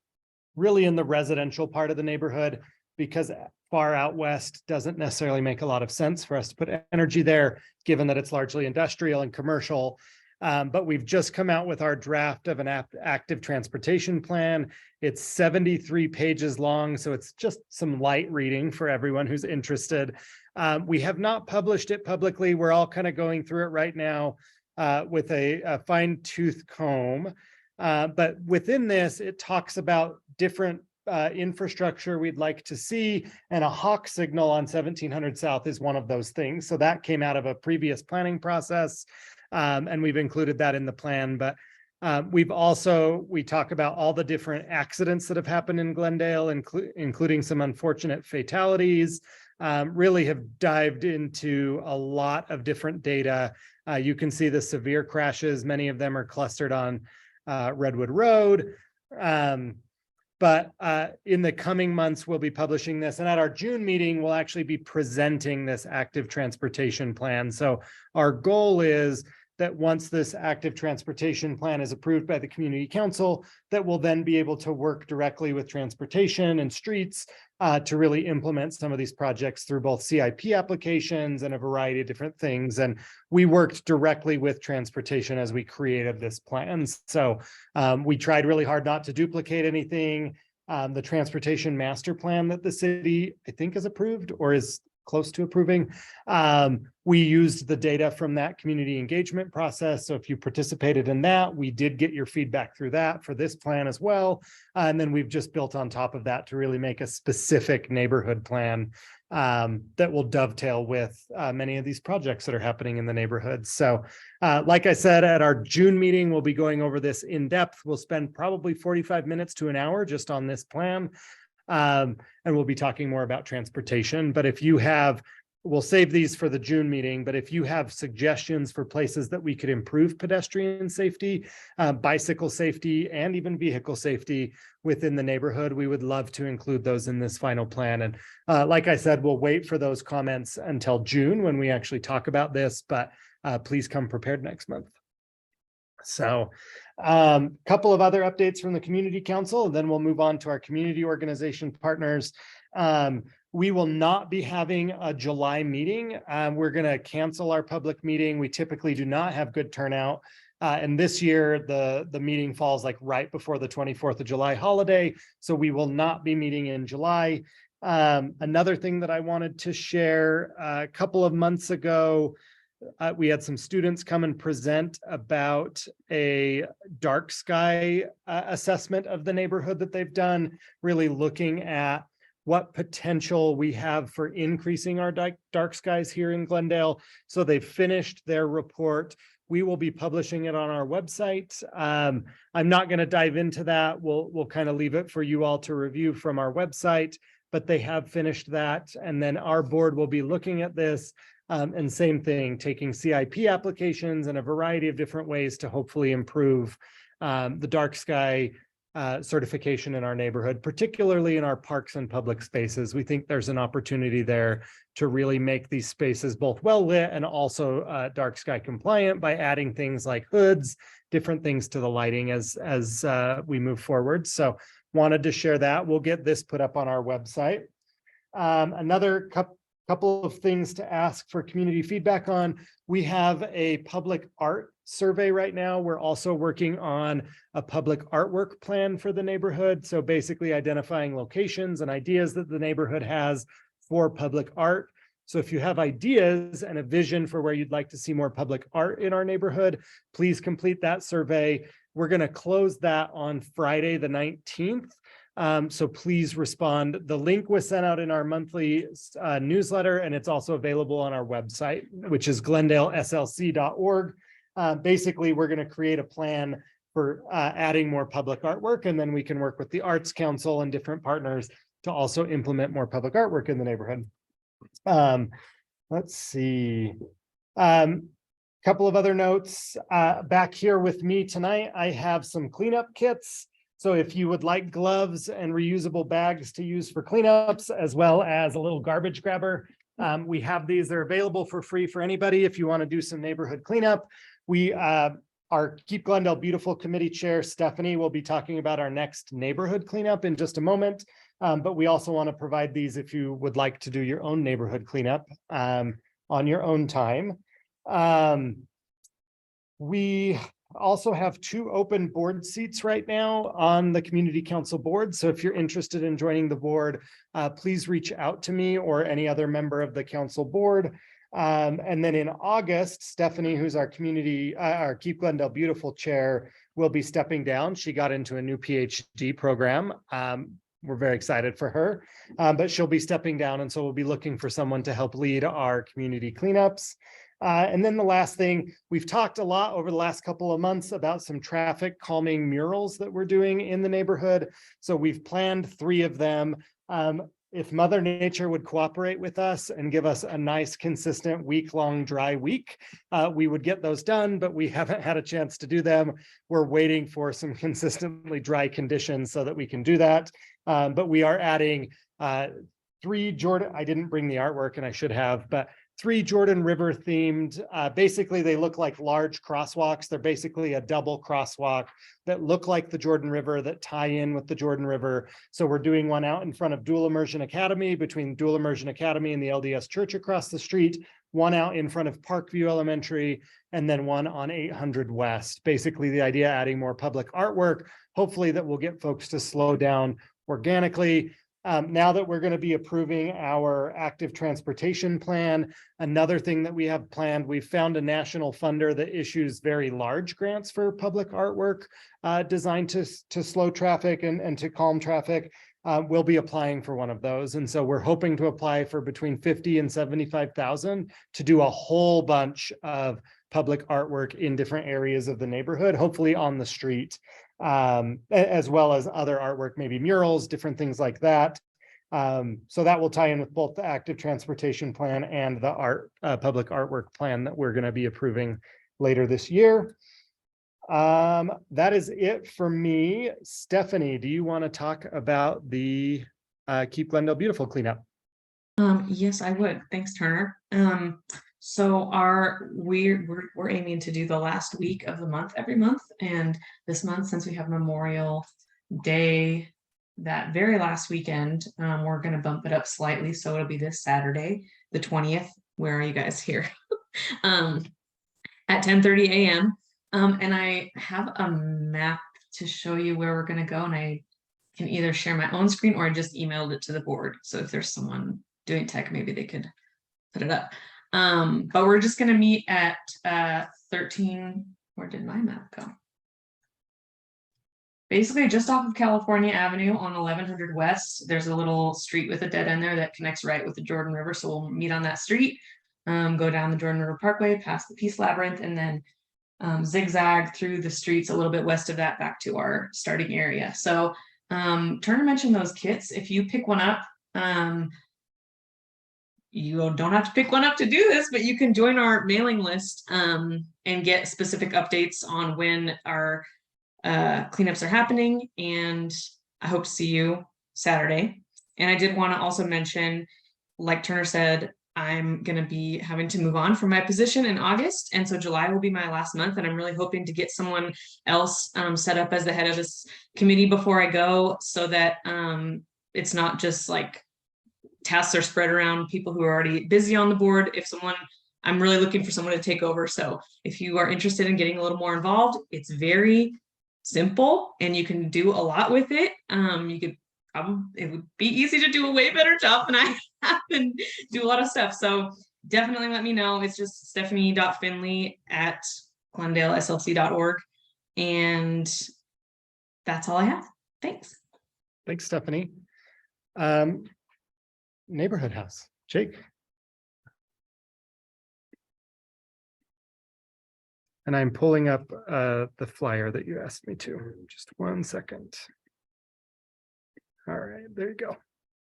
really in the residential part of the neighborhood, because far out west doesn't necessarily make a lot of sense for us to put energy there, given that it's largely industrial and commercial. But we've just come out with our draft of an active transportation plan. It's 73 pages long, so it's just some light reading for everyone who's interested. We have not published it publicly. We're all kind of going through it right now with a fine-tooth comb. But within this, it talks about different infrastructure we'd like to see, and a hawk signal on 1700 South is one of those things. So that came out of a previous planning process, and we've included that in the plan. But we talk about all the different accidents that have happened in Glendale, including some unfortunate fatalities. Really have dived into a lot of different data. You can see the severe crashes. Many of them are clustered on Redwood Road. But in the coming months, we'll be publishing this. And at our June meeting, we'll actually be presenting this active transportation plan. So our goal is that once this active transportation plan is approved by the community council, that we'll then be able to work directly with transportation and streets to really implement some of these projects through both CIP applications and a variety of different things. And we worked directly with transportation as we created this plan. So we tried really hard not to duplicate anything. The transportation master plan that the city, I think, is approved or is close to approving. We used the data from that community engagement process. So if you participated in that, we did get your feedback through that for this plan as well. And then we've just built on top of that to really make a specific neighborhood plan that will dovetail with many of these projects that are happening in the neighborhood. So like I said, at our June meeting, we'll be going over this in depth. We'll spend probably 45 minutes to an hour just on this plan. And we'll be talking more about transportation. But if you have, we'll save these for the June meeting, but if you have suggestions for places that we could improve pedestrian safety, bicycle safety, and even vehicle safety within the neighborhood, we would love to include those in this final plan. And like I said, we'll wait for those comments until June when we actually talk about this, but please come prepared next month. So a couple of other updates from the community council, and then we'll move on to our community organization partners. We will not be having a July meeting. We're going to cancel our public meeting. We typically do not have good turnout. And this year, the meeting falls like right before the 24th of July holiday. So we will not be meeting in July. Another thing that I wanted to share, a couple of months ago, we had some students come and present about a dark sky assessment of the neighborhood that they've done, really looking at what potential we have for increasing our dark skies here in Glendale. So they finished their report. We will be publishing it on our website. I'm not going to dive into that. We'll kind of leave it for you all to review from our website, but they have finished that. And then our board will be looking at this and same thing, taking CIP applications and a variety of different ways to hopefully improve the dark sky certification in our neighborhood, particularly in our parks and public spaces. We think there's an opportunity there to really make these spaces both well lit and also dark sky compliant by adding things like hoods, different things to the lighting as we move forward. So wanted to share that. We'll get this put up on our website. Another couple of things to ask for community feedback on. We have a public art survey right now. We're also working on a public artwork plan for the neighborhood. So basically identifying locations and ideas that the neighborhood has for public art. So if you have ideas and a vision for where you'd like to see more public art in our neighborhood, please complete that survey. We're going to close that on Friday, the 19th. So please respond. The link was sent out in our monthly newsletter, and it's also available on our website, which is glendaleslc.org. Basically, we're going to create a plan for adding more public artwork, and then we can work with the Arts Council and different partners to also implement more public artwork in the neighborhood. Let's see. Couple of other notes. Back here with me tonight, I have some cleanup kits. So if you would like gloves and reusable bags to use for cleanups, as well as a little garbage grabber, we have these. They're available for free for anybody if you want to do some neighborhood cleanup. We our Keep Glendale Beautiful Committee Chair, Stephanie, will be talking about our next neighborhood cleanup in just a moment. But we also want to provide these if you would like to do your own neighborhood cleanup on your own time. We also have 2 open board seats right now on the community council board. So if you're interested in joining the board, please reach out to me or any other member of the council board. And then in August, Stephanie, who's our Keep Glendale Beautiful chair, will be stepping down. She got into a new PhD program. We're very excited for her, but she'll be stepping down. And so we'll be looking for someone to help lead our community cleanups. And then the last thing, we've talked a lot over the last couple of months about some traffic calming murals that we're doing in the neighborhood. So we've planned 3 of them. If Mother Nature would cooperate with us and give us a nice, consistent week-long dry week, we would get those done, but we haven't had a chance to do them. We're waiting for some consistently dry conditions so that we can do that. But we are adding 3 Jordan, I didn't bring the artwork and I should have, but 3 Jordan River themed, basically they look like large crosswalks. They're basically a double crosswalk that look like the Jordan River, that tie in with the Jordan River. So we're doing one out in front of Dual Immersion Academy, between Dual Immersion Academy and the LDS Church across the street, one out in front of Parkview Elementary, and then one on 800 West. Basically the idea, adding more public artwork, hopefully that will get folks to slow down organically. Now that we're going to be approving our active transportation plan, another thing that we have planned, we've found a national funder that issues very large grants for public artwork designed to slow traffic and to calm traffic. We'll be applying for one of those. And so we're hoping to apply for between 50 and 75,000 to do a whole bunch of public artwork in different areas of the neighborhood, hopefully on the street. As well as other artwork, maybe murals, different things like that. So that will tie in with both the active transportation plan and the public artwork plan that we're going to be approving later this year. That is it for me. Stephanie, do you want to talk about the Keep Glendale Beautiful cleanup? Yes, I would. Thanks, Turner. So we're aiming to do the last week of the month every month, and this month, since we have Memorial Day that very last weekend, we're going to bump it up slightly, so it'll be this Saturday, the 20th. Where are you guys here? At 10:30 a.m. And I have a map to show you where we're going to go, and I can either share my own screen or I just emailed it to the board. So if there's someone doing tech, maybe they could put it up. But we're just going to meet at 13. Where did my map go? Basically just off of California Avenue on 1100 West. There's a little street with a dead end there that connects right with the Jordan River. So we'll meet on that street, go down the Jordan River Parkway, past the Peace Labyrinth, and then zigzag through the streets a little bit west of that back to our starting area. So Turner mentioned those kits. If you pick one up, you don't have to pick one up to do this, but you can join our mailing list and get specific updates on when our cleanups are happening. And I hope to see you Saturday. And I did want to also mention, like Turner said, I'm going to be having to move on from my position in August. And so July will be my last month. And I'm really hoping to get someone else set up as the head of this committee before I go, so that it's not just like tasks are spread around people who are already busy on the board. I'm really looking for someone to take over. So if you are interested in getting a little more involved, it's very simple and you can do a lot with it. It would be easy to do a way better job than I have and do a lot of stuff. So definitely let me know. It's just stephanie.finley@glendaleslc.org. And that's all I have. Thanks. Thanks, Stephanie. Neighborhood house, Jake. And I'm pulling up the flyer that you asked me to. Just 1 second. All right, there you go.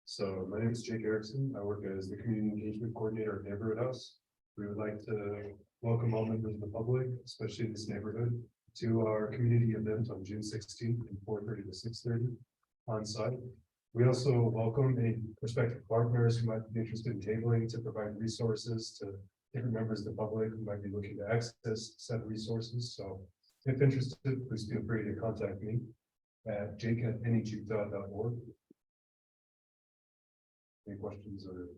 So my name is Jake Erickson. I work as the community engagement coordinator at Neighborhood House. We would like to welcome all members of the public, especially this neighborhood, to our community event on June 16th from 4:30 to 6:30 on site. We also welcome any prospective partners who might be interested in tabling to provide resources to different members of the public who might be looking to access said resources. So if interested, please feel free to contact me at jake@nehutah.org. Any questions or?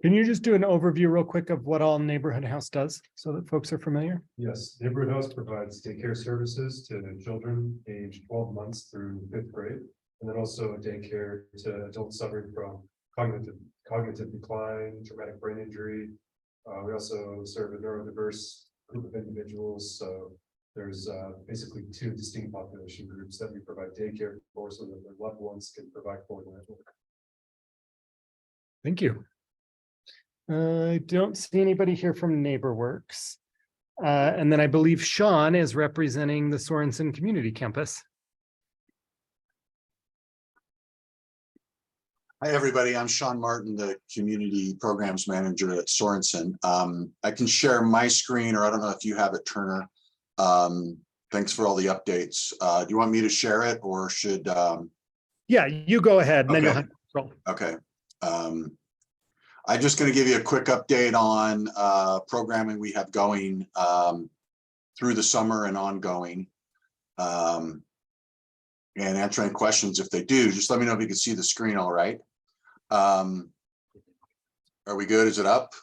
Can you just do an overview real quick of what all Neighborhood House does so that folks are familiar? Yes, Neighborhood House provides daycare services to children aged 12 months through 5th grade, and then also daycare to adults suffering from cognitive decline, traumatic brain injury. We also serve a neurodiverse group of individuals. So there's basically 2 distinct population groups that we provide daycare for, so that their loved ones can provide for them. Thank you. I don't see anybody here from NeighborWorks. And then I believe Sean is representing the Sorensen Community Campus. Hi, everybody. I'm Sean Martin, the Community Programs Manager at Sorensen. I can share my screen, or I don't know if you have it, Turner. Thanks for all the updates. Do you want me to share it, or should? Yeah, you go ahead. And then you'll have control. Okay. I'm just going to give you a quick update on programming we have going through the summer and ongoing. And answering questions if they do. Just let me know if you can see the screen all right. Are we good? Is it up?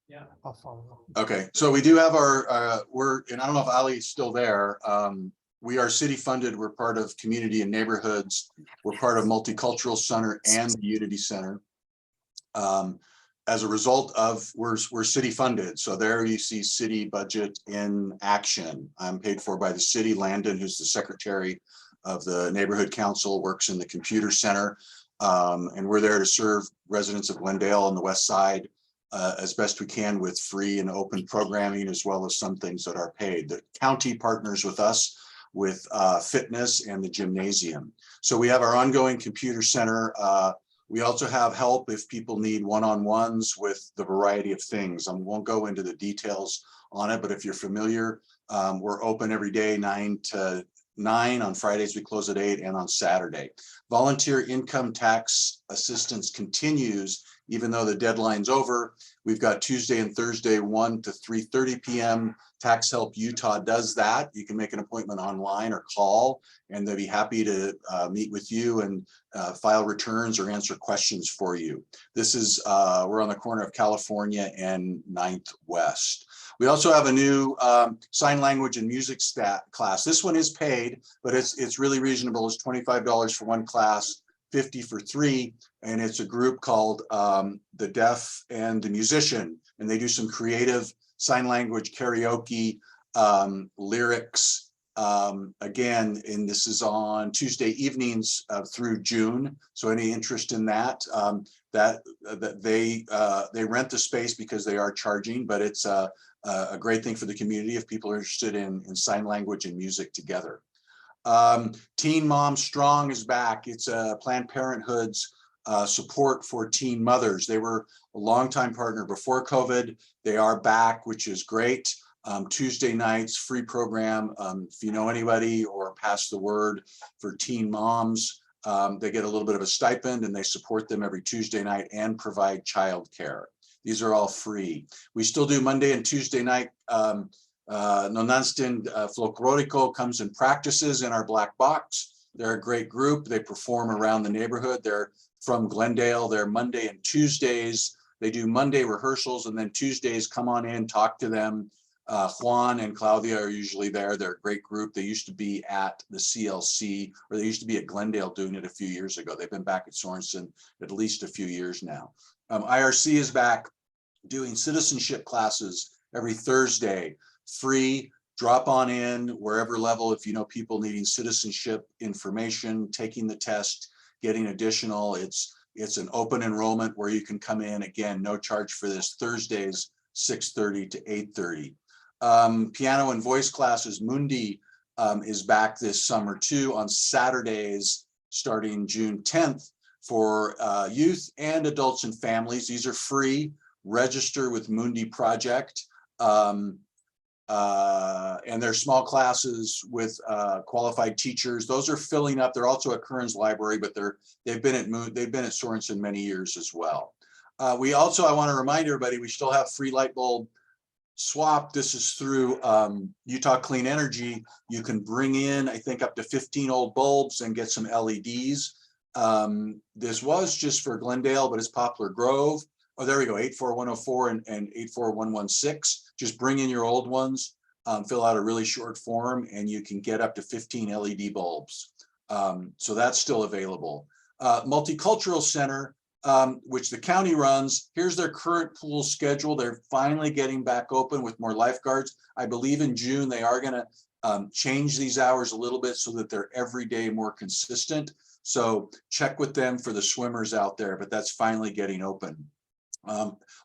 Yeah, I'll follow. Okay, so we do have our, and I don't know if Ali's still there. We are city funded. We're part of community and neighborhoods. We're part of Multicultural Center and the Unity Center. As a result of, we're city funded. So there you see city budget in action. I'm paid for by the city. Landon, who's the secretary of the neighborhood council, works in the computer center. And we're there to serve residents of Glendale on the west side as best we can with free and open programming, as well as some things that are paid. The county partners with us with fitness and the gymnasium. So we have our ongoing computer center. We also have help if people need one-on-ones with the variety of things. I won't go into the details on it, but if you're familiar, we're open every day, 9 to 9. On Fridays, we close at 8, and on Saturday. Volunteer income tax assistance continues, even though the deadline's over. We've got Tuesday and Thursday, 1 to 3:30 p.m. Tax Help Utah does that. You can make an appointment online or call, and they'll be happy to meet with you and file returns or answer questions for you. This is, we're on the corner of California and 9th West. We also have a new sign language and music class. This one is paid, but it's really reasonable. It's $25 for one class, $50 for 3, and it's a group called The Deaf and the Musician, and they do some creative sign language, karaoke, lyrics, Again, and this is on Tuesday evenings through June. So any interest in that, they rent the space because they are charging, but it's a great thing for the community if people are interested in sign language and music together. Teen Mom Strong is back. It's Planned Parenthood's support for teen mothers. They were a longtime partner before COVID. They are back, which is great. Tuesday nights, free program. If you know anybody or pass the word for teen moms, they get a little bit of a stipend and they support them every Tuesday night and provide childcare. These are all free. We still do Monday and Tuesday night. Nonanstin Folklorico comes and practices in our black box. They're a great group. They perform around the neighborhood. They're from Glendale. They're Monday and Tuesdays. They do Monday rehearsals and then Tuesdays come on in, talk to them. Juan and Claudia are usually there. They're a great group. They used to be at the CLC, or they used to be at Glendale doing it a few years ago. They've been back at Sorensen at least a few years now. IRC is back doing citizenship classes every Thursday, free. Drop on in wherever level if you know people needing citizenship information, taking the test, getting additional. It's an open enrollment where you can come in. Again, no charge for this. Thursdays, 6:30 to 8:30. Piano and voice classes, Mundi is back this summer too on Saturdays starting June 10th for youth and adults and families. These are free. Register with Mundi Project. And they're small classes with qualified teachers. Those are filling up. They're also at Curran's Library, but they've been at Sorensen many years as well. We also, I want to remind everybody, we still have free light bulb swap. This is through Utah Clean Energy. You can bring in, I think, up to 15 old bulbs and get some LEDs. This was just for Glendale, but it's Poplar Grove. Oh, there we go, 84104 and 84116. Just bring in your old ones, fill out a really short form, and you can get up to 15 LED bulbs. So that's still available. Multicultural Center, which the county runs, here's their current pool schedule. They're finally getting back open with more lifeguards. I believe in June they are going to change these hours a little bit so that they're every day more consistent. So check with them for the swimmers out there, but that's finally getting open.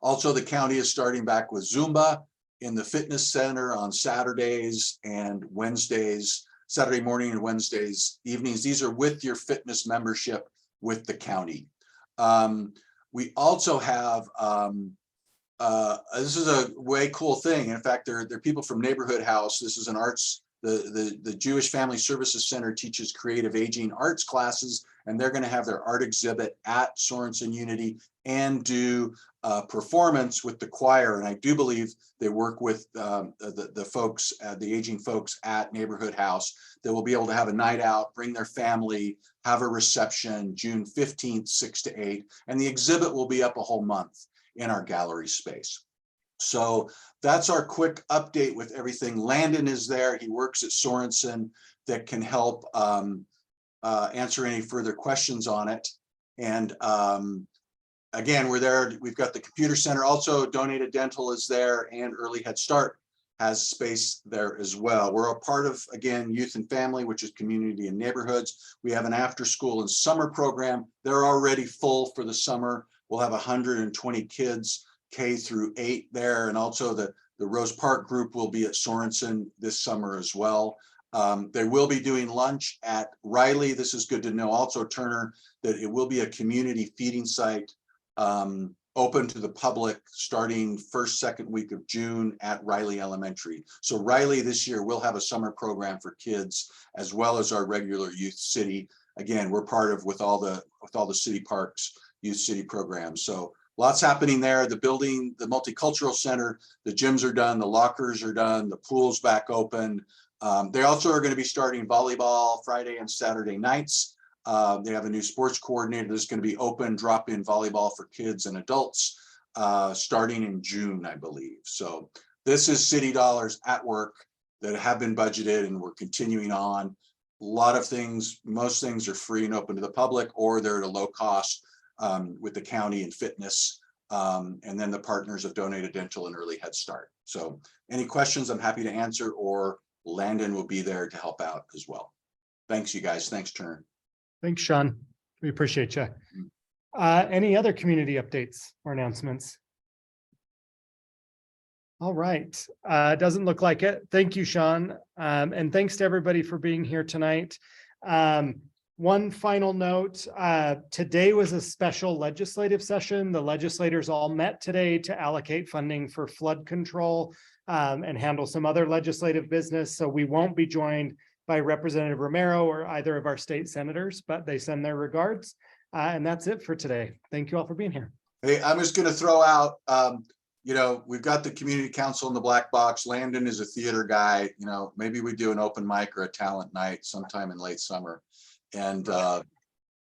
Also, the county is starting back with Zumba in the fitness center on Saturdays and Wednesdays, Saturday morning and Wednesdays evenings. These are with your fitness membership with the county. We also have, this is a way cool thing. In fact, there are people from Neighborhood House. This is an arts, the Jewish Family Services Center teaches creative aging arts classes, and they're going to have their art exhibit at Sorensen Unity and do performance with the choir. And I do believe they work with the folks, the aging folks at Neighborhood House that will be able to have a night out, bring their family, have a reception June 15th, 6 to 8. And the exhibit will be up a whole month in our gallery space. So that's our quick update with everything. Landon is there. He works at Sorensen that can help answer any further questions on it. And again, we're there. We've got the computer center. Also, Donated Dental is there, and Early Head Start has space there as well. We're a part of, again, Youth and Family, which is community and neighborhoods. We have an after school and summer program. They're already full for the summer. We'll have 120 kids K through 8 there. And also the Rose Park group will be at Sorensen this summer as well. They will be doing lunch at Riley. This is good to know also, Turner, that it will be a community feeding site open to the public starting first, second week of June at Riley Elementary. So Riley this year will have a summer program for kids as well as our regular Youth City. Again, we're part of with all the city parks, Youth City programs. So lots happening there. The building, the multicultural center, the gyms are done, the lockers are done, the pool's back open. They also are going to be starting volleyball Friday and Saturday nights. They have a new sports coordinator that's going to be open drop-in volleyball for kids and adults starting in June, I believe. So this is city dollars at work that have been budgeted, and we're continuing on. A lot of things, most things are free and open to the public, or they're at a low cost with the county and fitness, and then the partners of Donated Dental and Early Head Start. So any questions I'm happy to answer, or Landon will be there to help out as well. Thanks, you guys. Thanks, Turner. Thanks, Sean. We appreciate you. Any other community updates or announcements? All right, doesn't look like it. Thank you, Sean. And thanks to everybody for being here tonight. One final note, today was a special legislative session. The legislators all met today to allocate funding for flood control and handle some other legislative business. So we won't be joined by Representative Romero or either of our state senators, but they send their regards. And that's it for today. Thank you all for being here. Hey, I'm just gonna throw out, you know, we've got the community council in the black box. Landon is a theater guy, you know, maybe we do an open mic or a talent night sometime in late summer. And,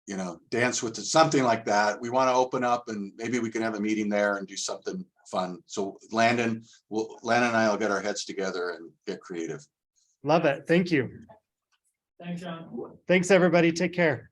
you know, dance with it, something like that. We want to open up and maybe we can have a meeting there and do something fun. So Landon and I will get our heads together and get creative. Love it. Thank you. Thanks, Sean. Thanks, everybody. Take care.